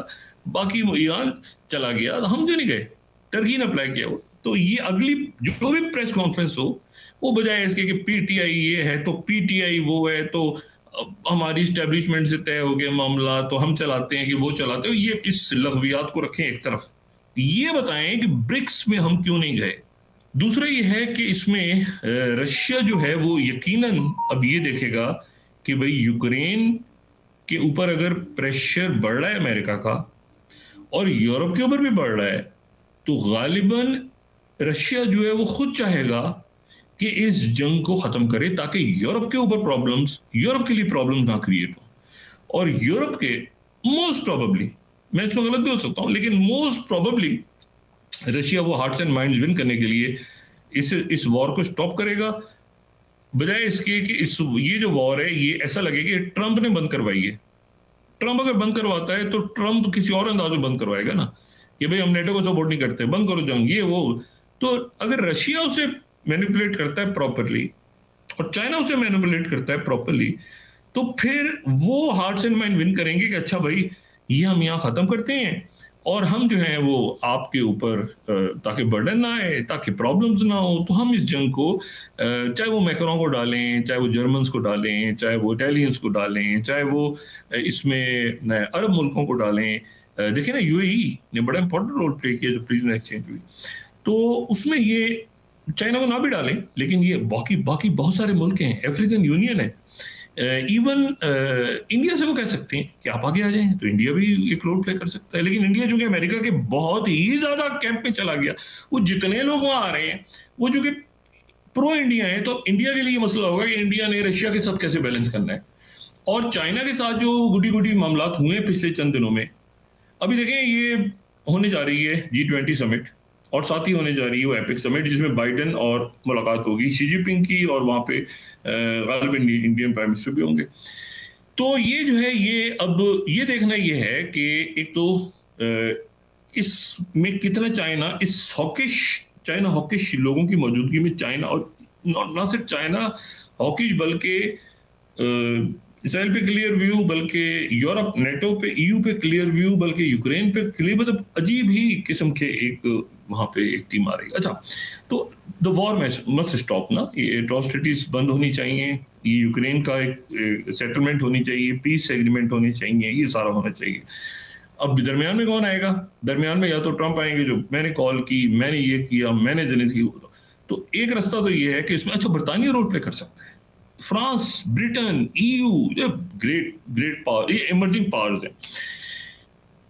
बाकी ईरान चला गया, हम क्यों नहीं गए, टर्की ने अप्लाई किया हो। तो ये अगली जो भी प्रेस कॉन्फ्रेंस हो, वो बजाय इसके कि पीटीआई ये है तो पीटीआई वो है, तो हमारी स्टैब्लिशमेंट से तय हो गया मामला तो हम चलाते हैं कि वो चलाते हो, ये इस लघवियात को रखें एक तरफ, ये बताएं कि ब्रिक्स में हम क्यों नहीं गए। दूसरा ये है कि इसमें रशिया जो है वो यकीनन अब ये देखेगा कि भाई यूक्रेन के ऊपर अगर प्रेशर बढ़ रहा है अमेरिका का और यूरोप के ऊपर भी बढ़ रहा है, तो गालिबन रशिया जो है वो खुद चाहेगा कि इस जंग को खत्म करे, ताकि यूरोप के ऊपर प्रॉब्लम्स, यूरोप के लिए प्रॉब्लम ना क्रिएट हो। और यूरोप के मोस्ट प्रोबेबली, मैं इसमें गलत भी हो सकता हूं, लेकिन मोस्ट प्रोबेबली रशिया वो हार्ट्स एंड माइंड्स विन करने के लिए इस वॉर को स्टॉप करेगा, बजाय इसके कि ये जो वॉर है ये ऐसा लगे कि ट्रंप ने बंद करवाई है। ट्रंप अगर बंद करवाता है तो ट्रंप किसी और अंदाज में बंद करवाएगा ना, कि भाई हम नेटो को सपोर्ट नहीं करते, बंद करो जंग, ये वो। तो अगर रशिया उसे मैनिपुलेट करता है प्रॉपरली और चाइना उसे मैनिपुलेट करता है प्रॉपरली, तो फिर वो हार्ट्स एंड माइंड विन करेंगे कि अच्छा भाई ये हम यहाँ खत्म करते हैं और हम जो है वो आपके ऊपर, ताकि बर्डन ना आए, ताकि प्रॉब्लम्स ना हो, तो हम इस जंग को, चाहे वो मैक्रों को डालें, चाहे वो जर्मन्स को डालें, चाहे वो इटालियंस को डालें, चाहे वो इसमें अरब मुल्कों को डालें। देखिए ना, यूएई ने बड़ा इंपॉर्टेंट रोल प्ले किया जो प्रिजनर एक्सचेंज हुई, तो उसमें ये चाइना को ना भी डालें, लेकिन ये बाकी बहुत सारे मुल्क हैं, अफ्रीकन यूनियन है, इवन इंडिया से वो कह सकते हैं कि आप आगे आ जाएं, तो इंडिया भी एक रोल प्ले कर सकता है। लेकिन इंडिया जो कि अमेरिका के बहुत ही ज्यादा कैंप में चला गया, वो जितने लोग वहां आ रहे हैं वो जो कि प्रो इंडिया है, तो इंडिया के लिए मसला होगा कि इंडिया ने रशिया के साथ कैसे बैलेंस करना है। और चाइना के साथ जो गुडी मामलात हुए पिछले चंद दिनों में, अभी देखें ये होने जा रही है G20 समिट, और साथ ही होने जा रही है वो एपिक समिट, जिसमें बाइडेन और मुलाकात होगी शी जिनपिंग की, और वहां पे गालिबन इंडियन प्राइम मिनिस्टर भी होंगे। तो ये जो है ये अब ये देखना ये है कि एक तो इसमें कितना चाइना, इस चाइना हॉकिश लोगों की मौजूदगी में चाइना, और ना सिर्फ चाइना हॉकिश बल्कि इसराइल पे क्लियर व्यू, बल्कि यूरोप नेटो पे, EU पे क्लियर व्यू, बल्कि यूक्रेन पे क्लियर, मतलब अजीब ही किस्म के एक वहां पे एक टीम आ रही है। अच्छा, तो द वॉर मस्ट स्टॉप ना, ये एट्रॉसिटीज बंद होनी चाहिए, ये यूक्रेन का एक सेटलमेंट होनी चाहिए, पीस एग्रीमेंट होनी चाहिए, ये सारा होना चाहिए। अब दरमियान में कौन आएगा? दरमियान में या तो ट्रंप आएंगे जो मैंने कॉल की, मैंने ये किया, मैंने जनहित की, तो एक रास्ता तो ये है कि इसमें अच्छा बरतानिया रोल प्ले कर सकता है, फ्रांस, ब्रिटेन, EU, ये ग्रेट पावर, ये इमर्जिंग पावर्स हैं।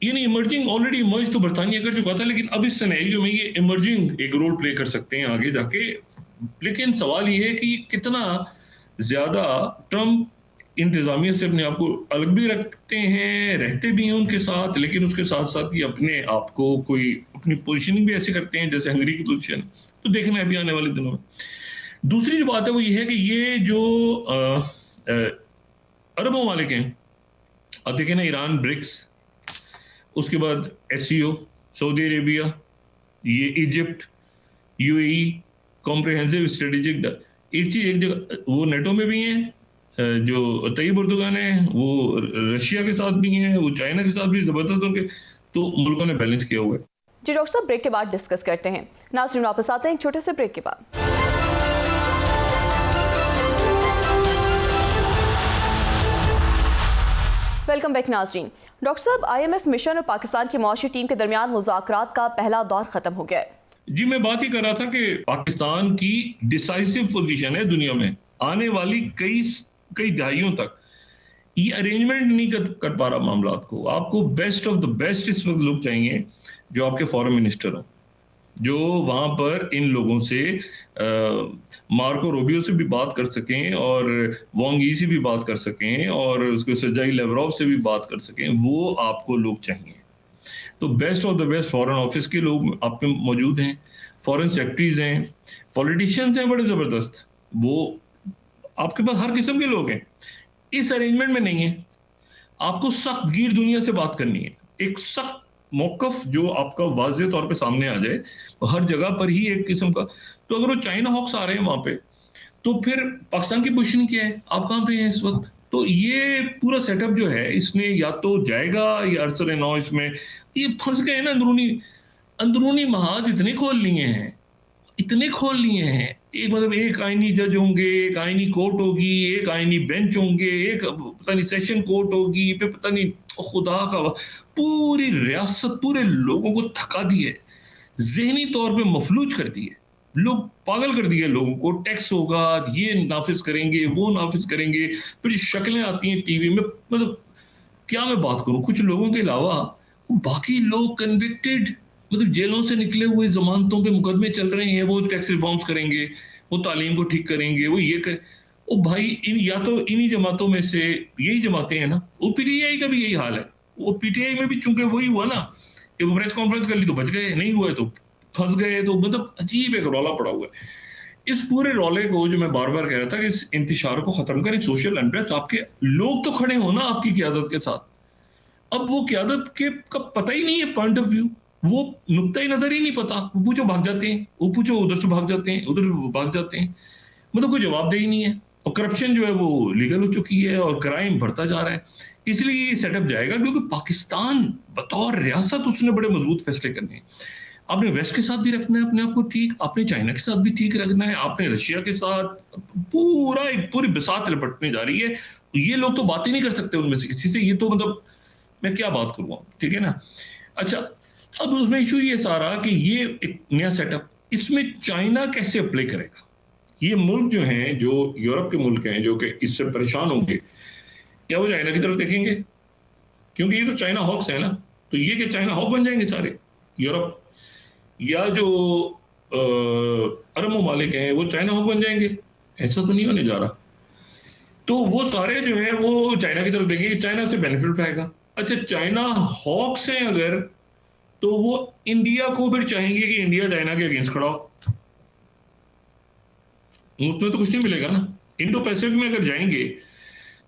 ये नहीं इमर्जिंग, ऑलरेडी इमर्ज तो बरतानिया कर चुका था, लेकिन अब इस सिनेरियो में ये इमर्जिंग एक रोल प्ले कर सकते हैं आगे जाके। लेकिन सवाल ये है कि कितना ज्यादा ट्रंप इंतजामिया से अपने आप को अलग भी रखते हैं, रहते भी हैं उनके साथ, लेकिन उसके साथ साथ ही अपने आप को कोई अपनी पोजिशनिंग भी ऐसे करते हैं जैसे हंगरी की पोजिशन। तो देखना है अभी आने वाले दिनों में। दूसरी जो बात है वो ये है कि ये जो अरब ममालिक हैं, अब देखें ना, ईरान, ब्रिक्स, उसके बाद SCO, सऊदी अरेबिया, ये इजिप्ट, UAE, कॉम्प्रिहेंसिव स्ट्रेटेजिक, एक चीज एक जगह वो नेटो में भी हैं, जो तैयब उर्दुगान है वो रशिया के साथ भी हैं, वो चाइना के साथ भी जबरदस्त होंगे, तो मुल्कों ने बैलेंस किया हुआ है। जी डॉक्टर साहब, ब्रेक के बाद डिस्कस करते हैं। नाज़रीन वापस आते हैं एक छोटे से ब्रेक के बाद। वेलकम बैक नाज़रीन। डॉक्टर साहब, IMF मिशन और पाकिस्तान की मौशी टीम के दरमियान मुज़ाकरात का पहला दौर खत्म हो गया है। जी, मैं बात ही कर रहा था कि पाकिस्तान की डिसाइसिव पोजीशन है दुनिया में, आने वाली कई दहाइयों तक ये अरेंजमेंट नहीं कर पा रहा मामलात को। आपको बेस्ट ऑफ द बेस्ट इस वक्त लोग चाहिए जो आपके फॉरेन मिनिस्टर हो, जो वहां पर इन लोगों से मार्को रूबियो से भी बात कर सकें, और वांग यी से भी बात कर सकें, और उसके सर्जेई लेवरोव से भी बात कर सकें, वो आपको लोग चाहिए। तो best of the best foreign office के लोग आप में मौजूद हैं, फॉरेन सेक्रेटरीज हैं, पॉलिटिशियंस हैं बड़े जबरदस्त, वो आपके पास हर किस्म के लोग हैं। इस अरेंजमेंट में नहीं है, आपको सख्त गीर दुनिया से बात करनी है, एक सख्त मौकफ जो आपका वाज़ेह तौर पे सामने आ जाए, हर जगह पर ही एक किस्म का। तो अगर वो चाइना हॉक्स आ रहे हैं वहां पे, तो फिर पाकिस्तान की पोजीशन क्या है, आप कहां पे हैं इस वक्त? तो ये पूरा सेटअप जो है, इसने या तो जाएगा या अरसर नौ इसमें ये फंस गए ना, अंदरूनी महाज इतने खोल लिए हैं, एक मतलब एक आईनी जज होंगे, एक आईनी कोर्ट होगी, एक आईनी बेंच होंगे, एक पता नहीं सेशन कोर्ट होगी, फिर पता नहीं खुदा का, पूरी रियासत पूरे लोगों को थका दी है, ज़हनी तौर पे मफलूज कर दी है, लोग पागल कर दिए लोगों को। टैक्स होगा, ये नाफिज करेंगे, वो नाफिज करेंगे, फिर शक्लें आती हैं टीवी में, मतलब क्या मैं बात करूं, कुछ लोगों के अलावा बाकी लोग कन्विक्टेड, मतलब जेलों से निकले हुए जमानतों पे मुकदमे चल रहे हैं, वो टैक्स रिफॉर्म्स करेंगे, वो तालीम को ठीक करेंगे, वो ये कर, ओ भाई या तो इन्हीं जमातों में से यही जमातें हैं ना, वो पीटीआई का भी यही हाल है। वो पीटीआई में भी चूंकि वही हुआ ना कि वो प्रेस कॉन्फ्रेंस कर ली तो बच गए, नहीं हुआ तो फंस गए, तो मतलब अजीब एक रौला पड़ा हुआ है। इस पूरे रौले को जो मैं बार बार कह रहा था कि इस इंतशार को खत्म करें, सोशल अनरेस्ट, आपके लोग तो खड़े हो ना आपकी क़यादत के साथ। अब वो क़यादत के का पता ही नहीं है पॉइंट ऑफ व्यू, वो नुक्ता ही नजर ही नहीं पता, वो पूछो भाग जाते हैं, वो पूछो उधर से भाग जाते हैं, उधर भाग जाते हैं, मतलब कोई जवाबदेही नहीं है। और करप्शन जो है वो लीगल हो चुकी है और क्राइम बढ़ता जा रहा है। इसलिए ये सेटअप जाएगा क्योंकि पाकिस्तान बतौर रियासत उसने बड़े मजबूत फैसले करने हैं। आपने वेस्ट के साथ भी रखना है अपने आप को ठीक, आपने चाइना के साथ भी ठीक रखना है, आपने रशिया के साथ, पूरा एक पूरी बिसात लपटने जा रही है। ये लोग तो बात ही नहीं कर सकते उनमें से किसी से, ये तो मतलब मैं क्या बात करूंगा, ठीक है ना। अच्छा, अब उसमें इशू ये सारा कि ये एक नया सेटअप, इसमें चाइना कैसे अप्लाई करेगा। ये मुल्क जो हैं, जो यूरोप के मुल्क हैं, जो कि इससे परेशान होंगे, क्या वो चाइना की तरफ देखेंगे? क्योंकि ये तो चाइना हॉक्स है ना, तो ये कि चाइना हॉक बन जाएंगे सारे यूरोप, या जो अरब ममालिक हैं वो चाइना हॉक बन जाएंगे? ऐसा तो नहीं होने जा रहा। तो वो सारे जो हैं वो चाइना की तरफ देखेंगे, चाइना से बेनिफिट उठाएगा। अच्छा, चाइना हॉक्स हैं अगर, तो वो इंडिया को फिर चाहेंगे कि इंडिया चाइना के अगेंस्ट खड़ा हो, उसमें तो कुछ नहीं मिलेगा ना। इंडो पैसिफिक में अगर जाएंगे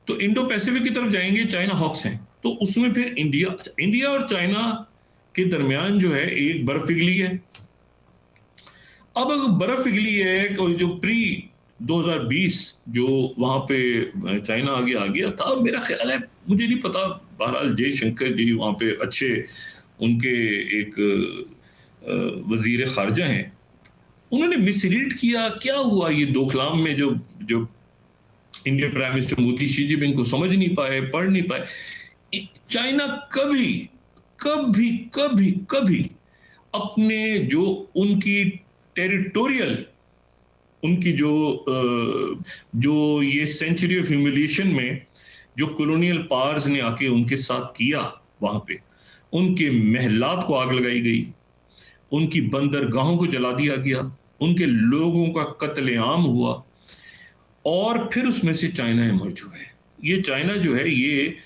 तो इंडो पैसिफिक की तरफ जाएंगे, चाइना हॉक्स हैं, तो उसमें फिर इंडिया और चाइना के दरमियान जो है एक बर्फ पिघली है। अब अगर बर्फ पिघली है तो जो प्री 2020 जो वहां पे चाइना आगे आ गया था, मेरा ख्याल है, मुझे नहीं पता, बहरहाल जयशंकर जी वहां पे अच्छे उनके एक वजीर खारजा हैं, उन्होंने मिसरीड किया। क्या हुआ ये दोकलाम में, जो जो Indian prime minister Modi Xi Jinping को समझ नहीं पाए, पढ़ नहीं पाए। चाइना कभी कभी कभी कभी अपने जो उनकी टेरिटोरियल, उनकी जो ये सेंचुरी ऑफ ह्यूमिलिएशन में जो कॉलोनियल पावर्स ने आके उनके साथ किया, वहां पे उनके महलात को आग लगाई गई, उनकी बंदरगाहों को जला दिया गया, उनके लोगों का कत्लेआम हुआ, और फिर उसमें से चाइना इमर्ज हुआ है। ये चाइना जो है ये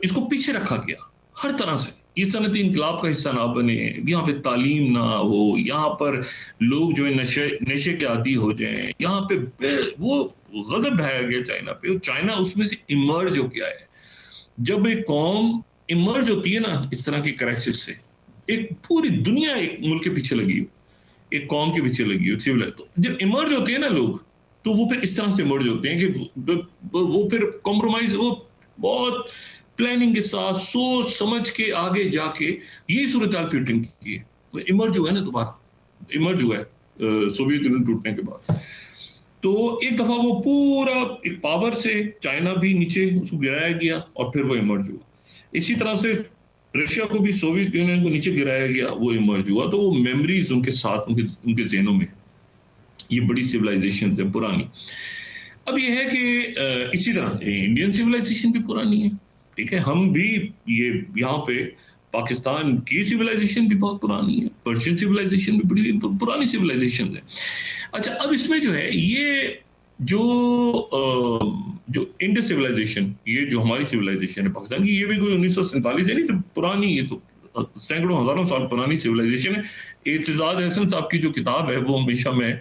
इसको पीछे रखा गया हर तरह से, ये सनती इनकलाब का हिस्सा ना बने, यहाँ पे तालीम ना हो, यहाँ पर लोग जो है नशे के आदी हो जाएं, यहाँ पे वो गजब बहाया गया चाइना पे, चाइना उसमें से इमर्ज हो गया है। जब एक कौम इमर्ज होती है ना इस तरह की क्राइसिस से, एक पूरी दुनिया एक मुल्क के पीछे लगी हो, एक कौम के पीछे लगी हो, सिविल, तो जब इमर्ज होते हैं ना लोग, तो वो फिर इस तरह से इमर्ज होते हैं कि वो फिर कॉम्प्रोमाइज, वो बहुत प्लानिंग के साथ सोच समझ के आगे जाके यही सूरत हाल पुतिन की है। इमर्ज हुआ है ना, दोबारा इमर्ज हुआ है सोवियत यूनियन टूटने के बाद। तो एक दफा वो पूरा एक पावर से चाइना भी नीचे उसको गिराया गया और फिर वो इमर्ज हुआ। इसी तरह से रशिया को भी सोवियत यूनियन को नीचे गिराया गया, वो इमर्ज हुआ। तो वो मेमोरीज उनके साथ, उनके ज़हनों में, ये बड़ी सिविलाइजेशन है पुरानी। अब ये है कि इसी तरह इंडियन सिविलाइजेशन भी पुरानी है, ठीक है, हम भी ये यहाँ पे पाकिस्तान की सिविलाइजेशन भी बहुत पुरानी है, पर्शियन सिविलाइजेशन भी बड़ी पुरानी सिविलाइजेशन है। अच्छा, अब इसमें जो है ये जो इंडस सिविलाइजेशन, ये जो हमारी सिविलाइजेशन है पाकिस्तान की, ये भी कोई 1947 है नहीं, पुरानी, ये तो सैकड़ों हजारों साल पुरानी सिविलाइजेशन है। एतजाज हसन साहब की जो किताब है वो हमेशा मैं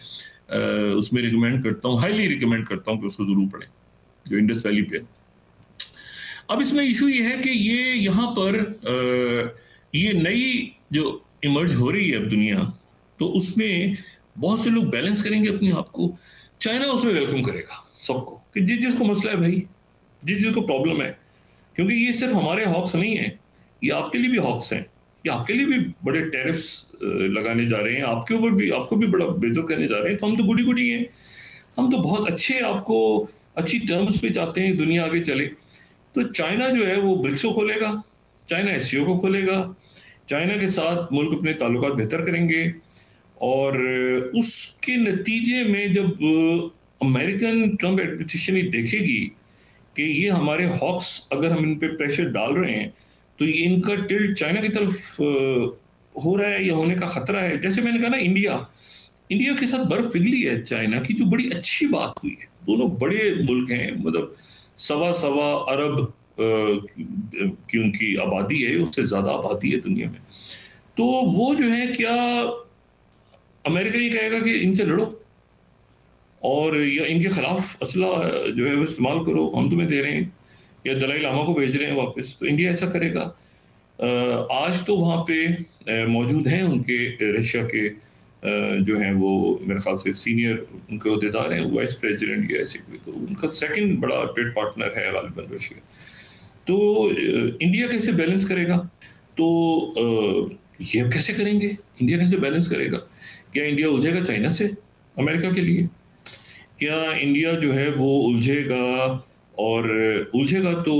उसमें रिकमेंड करता हूँ, हाईली रिकमेंड करता हूँ कि उसको जरूर पढ़ें, जो इंडस वैली पे। अब इसमें इशू ये है कि ये यहाँ पर ये नई जो इमर्ज हो रही है अब दुनिया, तो उसमें बहुत से लोग बैलेंस करेंगे अपने आप को। चाइना उसमें वेलकम करेगा सबको, कि जिसको मसला है भाई, जिसको प्रॉब्लम है, क्योंकि ये सिर्फ हमारे हॉक्स नहीं है, ये आपके लिए भी हॉक्स हैं, ये आपके लिए भी बड़े टैरिफ्स लगाने जा रहे हैं, आपके ऊपर भी, आपको भी बड़ा बेइज्जत करने जा रहे हैं। तो हम तो गुडी गुडी हैं, हम तो बहुत अच्छे, आपको अच्छी टर्म्स पे चाहते हैं दुनिया आगे चले। तो चाइना जो है वो ब्रिक्स को खोलेगा, चाइना एससीओ को खोलेगा, चाइना के साथ मुल्क अपने ताल्लुकात बेहतर करेंगे, और उसके नतीजे में जब अमेरिकन ट्रम्प एडमिनिस्ट्रेशन ये देखेगी कि ये हमारे हॉक्स, अगर हम इन पे प्रेशर डाल रहे हैं तो ये इनका टिल्ट चाइना की तरफ हो रहा है या होने का खतरा है। जैसे मैंने कहा ना, इंडिया इंडिया के साथ बर्फ पिघली है चाइना की, जो बड़ी अच्छी बात हुई है। दोनों बड़े मुल्क हैं, मतलब सवा सवा अरब की उनकी आबादी है, उससे ज्यादा आबादी है दुनिया में। तो वो जो है, क्या अमेरिका ये कहेगा कि इनसे लड़ो और या इनके खिलाफ असला जो है वो इस्तेमाल करो, हम तुम्हें दे रहे हैं, या दलाई लामा को भेज रहे हैं वापस, तो इंडिया ऐसा करेगा? आज तो वहाँ पे मौजूद हैं उनके रशिया के जो हैं वो मेरे ख्याल से सीनियर उनके अहदेदार हैं, वाइस प्रेसिडेंट या ऐसे कोई, तो उनका सेकंड बड़ा ट्रेड पार्टनर है गालिबन रशिया। तो इंडिया कैसे बैलेंस करेगा? तो ये कैसे करेंगे? इंडिया कैसे बैलेंस करेगा? क्या इंडिया उलझेगा चाइना से अमेरिका के लिए? क्या इंडिया जो है वो उलझेगा? और उलझेगा तो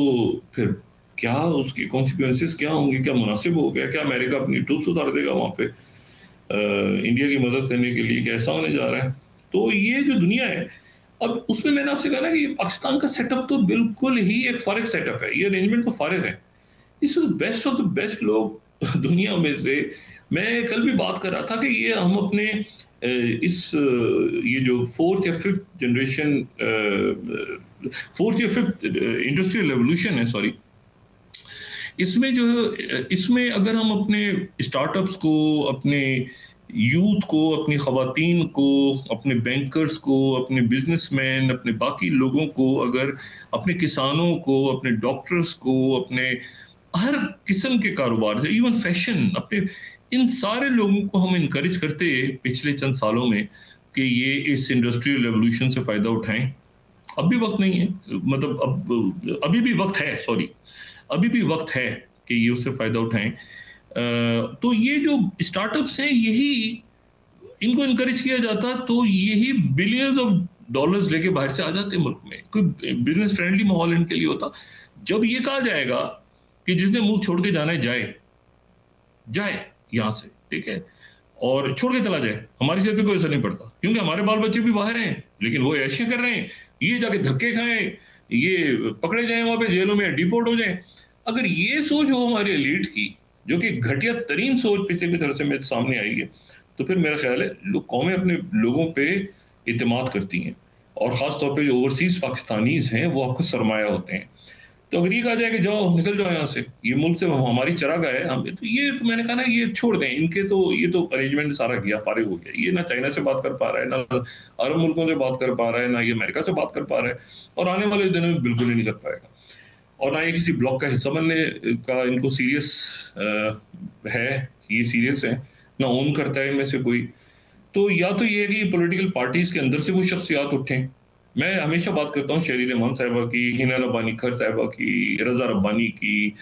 फिर क्या उसकी कॉन्सिक्वेंसेस क्या होंगे? क्या मुनासिब हो गया? क्या अमेरिका अपनी ट्रूप्स उतार देगा वहां पे इंडिया की मदद करने के लिए? क्या ऐसा होने जा रहा है? तो ये जो दुनिया है, अब उसमें मैंने आपसे कहा ना कि पाकिस्तान का सेटअप तो बिल्कुल ही एक फारिग सेटअप है, ये अरेंजमेंट तो फारिग है। इस बेस्ट ऑफ द बेस्ट लोग दुनिया में से। मैं कल भी बात कर रहा था कि ये हम अपने ये जो फोर्थ या फिफ्थ इंडस्ट्रियल रेवोल्यूशन है, सॉरी, इसमें जो है, इसमें अगर हम अपने स्टार्टअप्स को, अपने यूथ को, अपनी खवातीन को, अपने बैंकर्स को, अपने बिजनेसमैन, अपने बाकी लोगों को, अगर अपने किसानों को, अपने डॉक्टर्स को, अपने हर किस्म के कारोबार से, इवन फैशन, अपने इन सारे लोगों को हम इनकरेज करते पिछले चंद सालों में कि ये इस इंडस्ट्रियल रेवोल्यूशन से फायदा उठाएं। अब भी वक्त नहीं है, मतलब अब अभी भी वक्त है, सॉरी, अभी भी वक्त है कि ये उससे फायदा उठाएं। तो ये जो स्टार्टअप्स हैं, यही इनको इनकरेज किया जाता तो यही बिलियंस ऑफ डॉलर्स लेके बाहर से आ जाते मुल्क में, कोई बिजनेस फ्रेंडली माहौल इनके लिए होता। जब ये कहा जाएगा कि जिसने मुंह छोड़ के जाना है जाए जाए यहाँ से, ठीक है, और छोड़ के चला जाए, हमारी सेहत पे कोई असर नहीं पड़ता, क्योंकि हमारे बाल बच्चे भी बाहर हैं, लेकिन वो ऐसे कर रहे हैं, ये जाके धक्के खाएं, ये पकड़े जाएं वहां पे जेलों में, डिपोर्ट हो जाएं। अगर ये सोच हो हमारी एलीट की, जो कि घटिया तरीन सोच पिछले कुछ अरसे में सामने आई है, तो फिर मेरा ख्याल है लोग, कौमें अपने लोगों पे इत्तेमाद करती हैं, और खासतौर पर जो ओवरसीज पाकिस्तानीज हैं वो आपका सरमाया होते हैं। तो अगर ये कहा जाए कि जाओ, निकल जाओ यहाँ से, ये मुल्क से हमारी चरागाह है, हम तो ये, तो मैंने कहा ना, ये छोड़ दें इनके, तो ये तो अरेंजमेंट सारा गया, फारिग हो गया। ये ना चाइना से बात कर पा रहा है, ना अरब मुल्कों से बात कर पा रहा है, ना ये अमेरिका से बात कर पा रहा है, और आने वाले दिनों में बिल्कुल ही नहीं कर पाएगा। और ना ये किसी ब्लॉक का हिस्सा बनने का इनको सीरियस है, ये सीरियस है, ना ओन करता है इनमें से कोई। तो या तो ये है कि पॉलिटिकल पार्टीज के अंदर से वो शख्सियात उठें। मैं हमेशा बात करता हूँ शरीन रहमान साहिबा की, हिना रब्बानी खर साहिबा की, रजा रब्बानी की,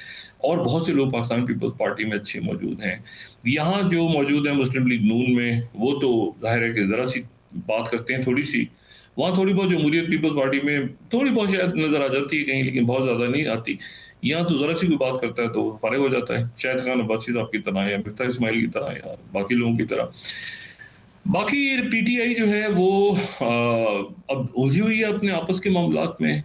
और बहुत से लोग पाकिस्तान पीपल्स पार्टी में अच्छे मौजूद हैं। यहाँ जो मौजूद है मुस्लिम लीग नून में, वो तो जाहिर है कि ज़रा सी बात करते हैं, थोड़ी सी, वहाँ थोड़ी बहुत जमहूरियत पीपल्स पार्टी में थोड़ी बहुत शायद नज़र आ जाती है कहीं, लेकिन बहुत ज़्यादा नहीं आती। यहाँ तो ज़रा सी कोई बात करता है तो फारिग हो जाता है, शाहिद खान अब्बासी साहब की तरह, या मिफ्ता इस्माइल की तरह, या बाकी लोगों की तरह। बाकी पीटीआई जो है वो अब उलझी हुई है अपने आपस के मामलात में।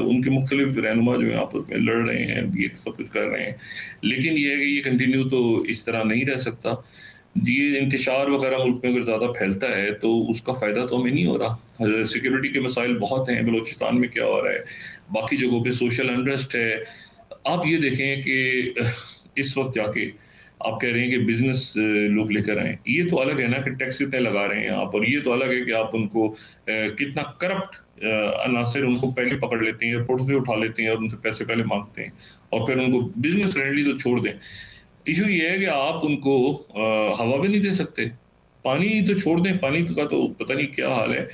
उनके मुख्तलिफ रहनुमा जो है आपस में लड़ रहे हैं, ये सब कुछ कर रहे हैं, लेकिन ये है कि ये कंटिन्यू तो इस तरह नहीं रह सकता। ये इंतशार वगैरह मुल्क में अगर ज़्यादा फैलता है तो उसका फ़ायदा तो हमें नहीं हो रहा। सिक्योरिटी के मसाइल बहुत हैं, बलोचिस्तान में क्या हो रहा है, बाकी जगहों पे सोशल अनरेस्ट है। आप ये देखें कि इस वक्त जाके आप कह रहे हैं कि बिजनेस लोग लेकर आए, ये तो अलग है ना कि टैक्स इतने लगा रहे हैं आप, और ये तो अलग है कि आप उनको कितना करप्ट अनासर उनको पहले पकड़ लेते हैं, एयरपोर्ट से उठा लेते हैं और उनसे पैसे पहले मांगते हैं, और फिर उनको बिजनेस फ्रेंडली तो छोड़ दें। इशू ये है कि आप उनको हवा भी नहीं दे सकते, पानी तो छोड़ दें, पानी का तो पता नहीं क्या हाल है,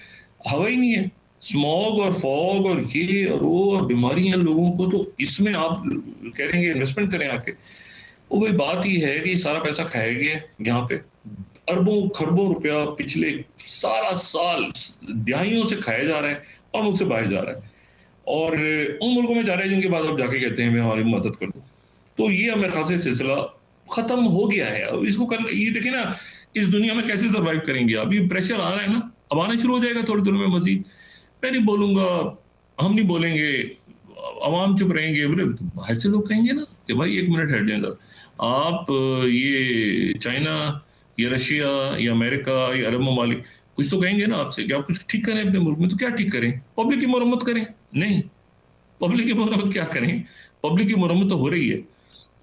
हवा ही नहीं है। स्मॉग और फॉग और ये और वो और बीमारियां लोगों को, तो इसमें आप कह रहे हैं इन्वेस्टमेंट करें आके। वो वही बात ही है कि सारा पैसा खाया गया यहाँ पे, अरबों खरबों रुपया पिछले सारा साल दहाइयों से खाया जा रहा है और मुल्क से बाहर जा रहा है, और उन मुल्कों में जा रहा है जिनके बाद आप जाके कहते हैं मैं हमारी मदद कर दूं। तो ये मेरे ख्याल से सिलसिला खत्म हो गया है। अब इसको करना, ये देखिए ना, इस दुनिया में कैसे सर्वाइव करेंगे आप? ये प्रेशर आ रहा है ना, अब आना शुरू हो जाएगा थोड़ी देर में मजीद। मैं नहीं बोलूंगा, हम नहीं बोलेंगे, आवाम चुप रहेंगे, बोले बाहर से लोग कहेंगे ना कि भाई 1 मिनट हट जाए, आप ये चाइना या रशिया या अमेरिका या अरब ममालिक कुछ तो कहेंगे ना आपसे कि आप कुछ ठीक करें अपने मुल्क में, तो क्या ठीक करें? पब्लिक की मरम्मत करें? नहीं, पब्लिक की मरम्मत क्या करें? पब्लिक की मरम्मत तो हो रही है,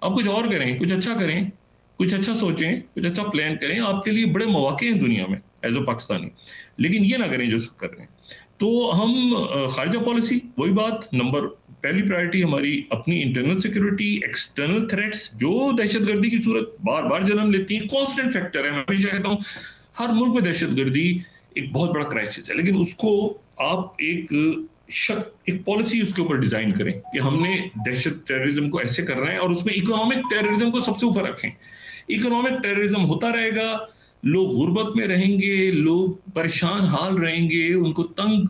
आप कुछ और करें, कुछ अच्छा करें, कुछ अच्छा सोचें, कुछ अच्छा प्लान करें, आपके लिए बड़े मौके हैं दुनिया में एज अ पाकिस्तानी, लेकिन ये ना करें जो कर रहे हैं। तो हम खारजा पॉलिसी, वही बात, नंबर पहली प्रायोरिटी हमारी अपनी इंटरनल सिक्योरिटी, एक्सटर्नल थ्रेट्स जो दहशतगर्दी की सूरत बार बार जन्म लेती है, कांस्टेंट फैक्टर है। मैं हमेशा कहता हूँ हर मुल्क में दहशतगर्दी एक बहुत बड़ा क्राइसिस है, लेकिन उसको आप एक पॉलिसी उसके ऊपर डिजाइन करें कि हमने दहशत टेररिज्म को ऐसे करना है, और उसमें इकोनॉमिक टेररिज्म को सबसे ऊपर रखें। इकोनॉमिक टेररिज्म होता रहेगा, लोग गुर्बत में रहेंगे, लोग परेशान हाल रहेंगे, उनको तंग,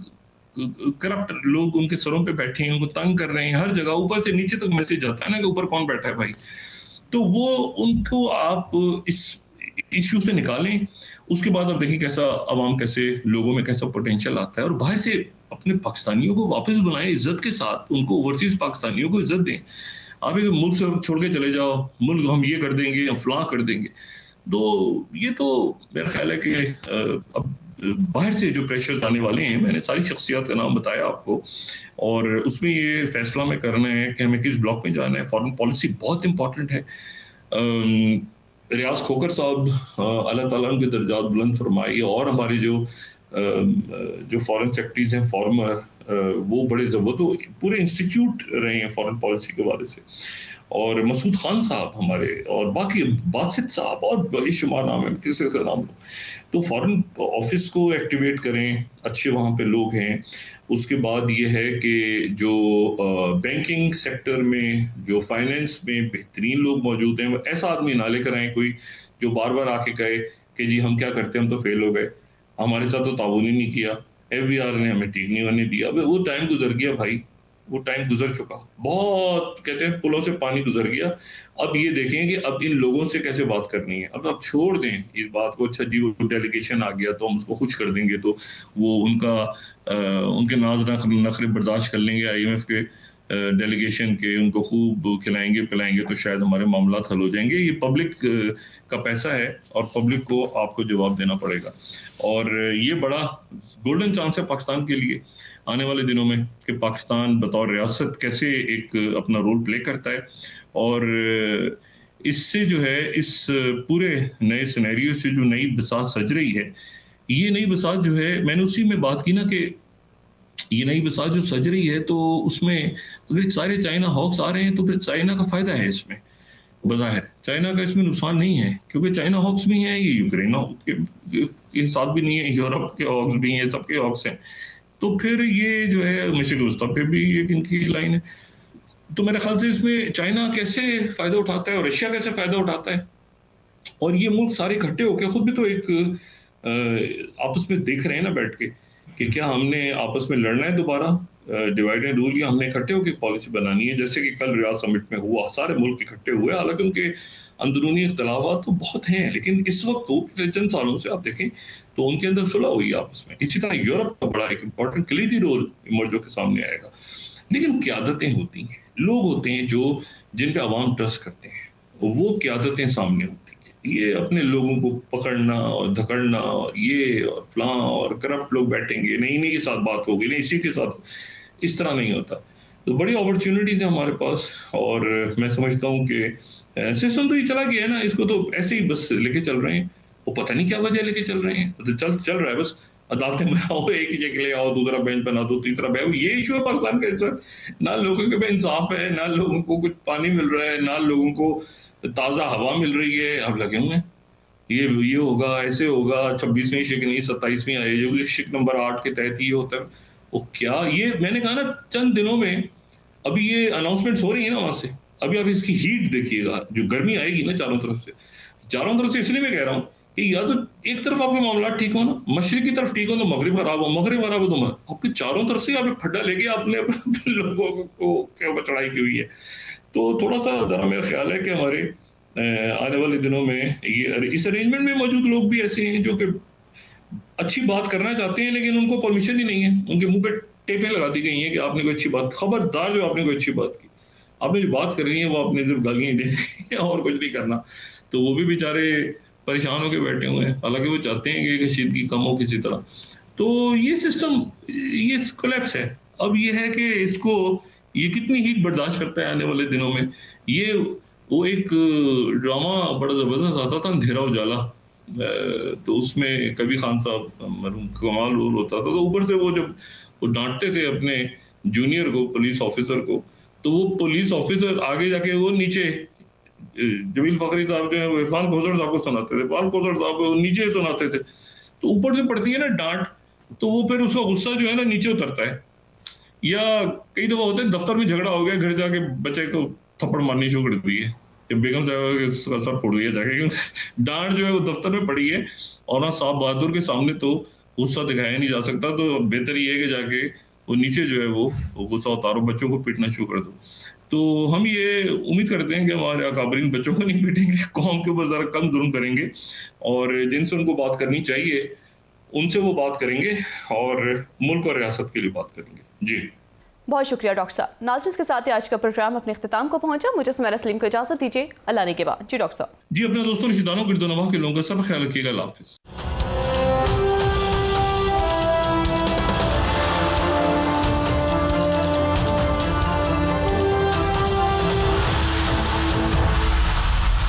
करप्ट लोग उनके सरों पे बैठे हैं, उनको तंग कर रहे हैं हर जगह, ऊपर से नीचे तक मैसेज आता है ना कि ऊपर कौन बैठा है भाई। तो वो उनको आप इस इश्यू से निकालें, उसके बाद आप देखिए कैसा अवाम, कैसे लोगों में कैसा पोटेंशियल आता है, और बाहर से अपने पाकिस्तानियों को वापस बुलाएं इज्जत के साथ, उनको ओवरसीज पाकिस्तानियों को इज्जत दें। आप एक मुल्क से छोड़ के चले जाओ, मुल्क हम ये कर देंगे या फलां कर देंगे, तो ये तो मेरा ख्याल है कि अब बाहर से जो प्रेशर आने वाले हैं, मैंने सारी शख्सियत का नाम बताया आपको, और उसमें ये फैसला में करना है कि हमें किस ब्लॉक में जाना है। फॉरेन पॉलिसी बहुत इंपॉर्टेंट है। रियाज खोकर साहब, अल्लाह ताला उनके दर्जात बुलंद फरमाए, और हमारे जो फॉरेन सेक्रेटरीज हैं फॉर्मर, वो बड़े वो तो पूरे इंस्टीट्यूट रहे हैं फॉरेन पॉलिसी के बारे से, और मसूद खान साहब हमारे, और बाकी बासित साहब, और बेशुमार नाम है, किसी का नाम लो। तो फॉरेन ऑफिस को एक्टिवेट करें, अच्छे वहाँ पे लोग हैं। उसके बाद ये है कि जो बैंकिंग सेक्टर में, जो फाइनेंस में बेहतरीन लोग मौजूद हैं, वो ऐसा आदमी ना लेकर आए कोई जो बार बार आके कहे कि जी हम क्या करते हैं, हम तो फेल हो गए, हमारे साथ तो ताउन ही नहीं किया, एफबीआर ने हमें ठीक नहीं होने दिया। वो टाइम गुजर गया भाई, वो टाइम गुजर चुका, बहुत कहते हैं पुलों से पानी गुजर गया। अब ये देखें कि अब इन लोगों से कैसे बात करनी है। अब आप छोड़ दें इस बात को, अच्छा जी वो डेलीगेशन आ गया तो हम उसको खुश कर देंगे, तो वो उनके नाज नखरे बर्दाश्त कर लेंगे आईएमएफ के डेलीगेशन के, उनको खूब खिलाएंगे पिलाएंगे तो शायद हमारे मामला हल हो जाएंगे। ये पब्लिक का पैसा है और पब्लिक को आपको जवाब देना पड़ेगा, और ये बड़ा गोल्डन चांस है पाकिस्तान के लिए आने वाले दिनों में कि पाकिस्तान बतौर रियासत कैसे एक अपना रोल प्ले करता है। और इससे जो है, इस पूरे नए सिनेरियो से जो नई बसात सज रही है, ये नई बसात जो है, मैंने उसी में बात की ना कि ये नई बसात जो सज रही है, तो उसमें अगर सारे चाइना हॉक्स आ रहे हैं तो फिर चाइना का फायदा है इसमें, बज़ाहिर चाइना का इसमें नुकसान नहीं है, क्योंकि चाइना हॉक्स भी हैं, ये यूक्रेन के साथ भी नहीं है, यूरोप के हॉक्स भी हैं, सबके हॉक्स हैं। तो फिर ये जो है मशरिक़ वस्ता पे भी एक इनकी लाइन है। तो मेरे ख्याल से इसमें चाइना कैसे फ़ायदा उठाता है और रशिया कैसे फ़ायदा उठाता है, और ये मुल्क सारे इकट्ठे होकर खुद भी तो एक आपस में देख रहे हैं ना बैठ के कि क्या हमने आपस में लड़ना है दोबारा, डिवाइड एंड रूल, या हमने इकट्ठे होकर पॉलिसी बनानी है, जैसे कि कल रियाद समिट में हुआ, सारे मुल्क इकट्ठे हुए। हालांकि उनके अंदरूनी इख्तलाफात तो बहुत हैं, लेकिन इस वक्त तो पिछले चंद सालों से आप देखें तो उनके अंदर सुलह हुई आपस में। इसी तरह यूरोप का बड़ा एक इंपॉर्टेंट कलीदी रोल इमर्जो के सामने आएगा। लेकिन क़यादतें होती हैं, लोग होते हैं जो जिन पे अवाम ट्रस्ट करते हैं, वो क़यादतें सामने होती हैं। ये अपने लोगों को पकड़ना और धकड़ना और ये और फलां और करप्ट लोग बैठेंगे, नहीं नहीं के साथ बात होगी, नहीं इसी के साथ, इस तरह नहीं होता। तो बड़ी अपॉर्चुनिटीज है हमारे पास, और मैं समझता हूँ कि सिस्टम तो ये चला गया है ना, इसको तो ऐसे ही बस लेके चल रहे हैं, वो पता नहीं क्या वजह लेके चल रहे हैं, तो चल रहा है बस। अदालतें में आओ, एक ही जगह ले आओ, दूसरा बेंच बना दो, तीसरा बैठ, ये इशू है पाकिस्तान का इस वक्त। ना लोगों के पे इंसाफ है, ना लोगों को कुछ पानी मिल रहा है, ना लोगों को ताज़ा हवा मिल रही है। अब लगे हुए हैं ये होगा, ऐसे होगा, 26वीं शिक नहीं 27वीं आएगी, शिक नंबर 8 के तहत ये होता है। वो क्या, ये मैंने कहा ना चंद दिनों में अभी ये अनाउंसमेंट्स हो रही है ना वहां से, अभी आप इसकी हीट देखिएगा, जो गर्मी आएगी ना चारों तरफ से इसलिए मैं कह रहा हूँ कि या तो एक तरफ आपके मामला ठीक हो ना, मशरिक की तरफ ठीक हो तो मगरिब खराब हो, मगरिब खराब हो तो आपके चारों तरफ से आप खड्डा लेके आपने लोगों को क्या चढ़ाई की हुई है। तो थोड़ा सा जरा मेरा ख्याल है कि हमारे आने वाले दिनों में ये इस अरेंजमेंट में मौजूद लोग भी ऐसे हैं जो कि अच्छी बात करना चाहते हैं, लेकिन उनको परमिशन ही नहीं है, उनके मुंह पे टेपें लगा दी गई हैं कि आपने कोई अच्छी बात, खबरदार जो आपने कोई अच्छी बात की, आपने जो बात करनी है वो आपने सिर्फ गालियां ही देनी है और कुछ नहीं करना। तो वो भी बेचारे परेशान होकर बैठे हुए हैं, हालांकि वो चाहते हैं कि कशीदगी कम हो किसी तरह। तो ये सिस्टम, ये कोलैप्स है। अब ये है कि इसको, ये कितनी हीट बर्दाश्त करता है आने वाले दिनों में। ये वो एक ड्रामा बड़ा जबरदस्त आता था, अंधेरा उजाला, तो उसमें कबीर खान साहब मरहूम कमाल रोल होता था। तो ऊपर से वो जब वो डांटते थे अपने जूनियर को, पुलिस ऑफिसर को, तो वो पुलिस ऑफिसर आगे जाके वो नीचे जमील फखरी साहब जो है वो इरफान खोसर साहब को सुनाते थे, इरफान खोसर साहब को नीचे सुनाते थे। तो ऊपर से पड़ती है ना डांट, तो वो फिर उसका गुस्सा जो है ना नीचे उतरता है। या कई दफा होता है दफ्तर में झगड़ा हो गया, घर जाके बच्चे को थप्पड़ मारनी शुरू कर दी है, या बेगम साहब का सर फोड़ दिया जाके, क्योंकि डांट जो है वो दफ्तर में पड़ी है और ना साहब बहादुर के सामने तो गुस्सा दिखाया नहीं जा सकता। तो बेहतर ये है कि जाके वो नीचे जो है वो गुस्सा उतारो, बच्चों को पीटना शुरू कर दो। तो हम ये उम्मीद करते हैं कि हमारे अकाबरीन बच्चों को नहीं पीटेंगे, कौम के ऊपर जरा कम जुल्म करेंगे, और जिनसे उनको बात करनी चाहिए उनसे वो बात करेंगे और मुल्क और रियासत के लिए बात करेंगे। जी बहुत शुक्रिया डॉक्टर साहब। नाज़रीन, के साथ ही आज का प्रोग्राम अपने इख्तिताम को पहुंचा। मुझे सुमेरा सलीम को इजाजत दीजिए। अल्लाह ने के बाद। जी डॉक्टर साहब। जी, अपने दोस्तों रिश्तेदारों गिरदोनवा के लोगों का सब ख्याल रखिएगा। अल्लाह हाफिज़।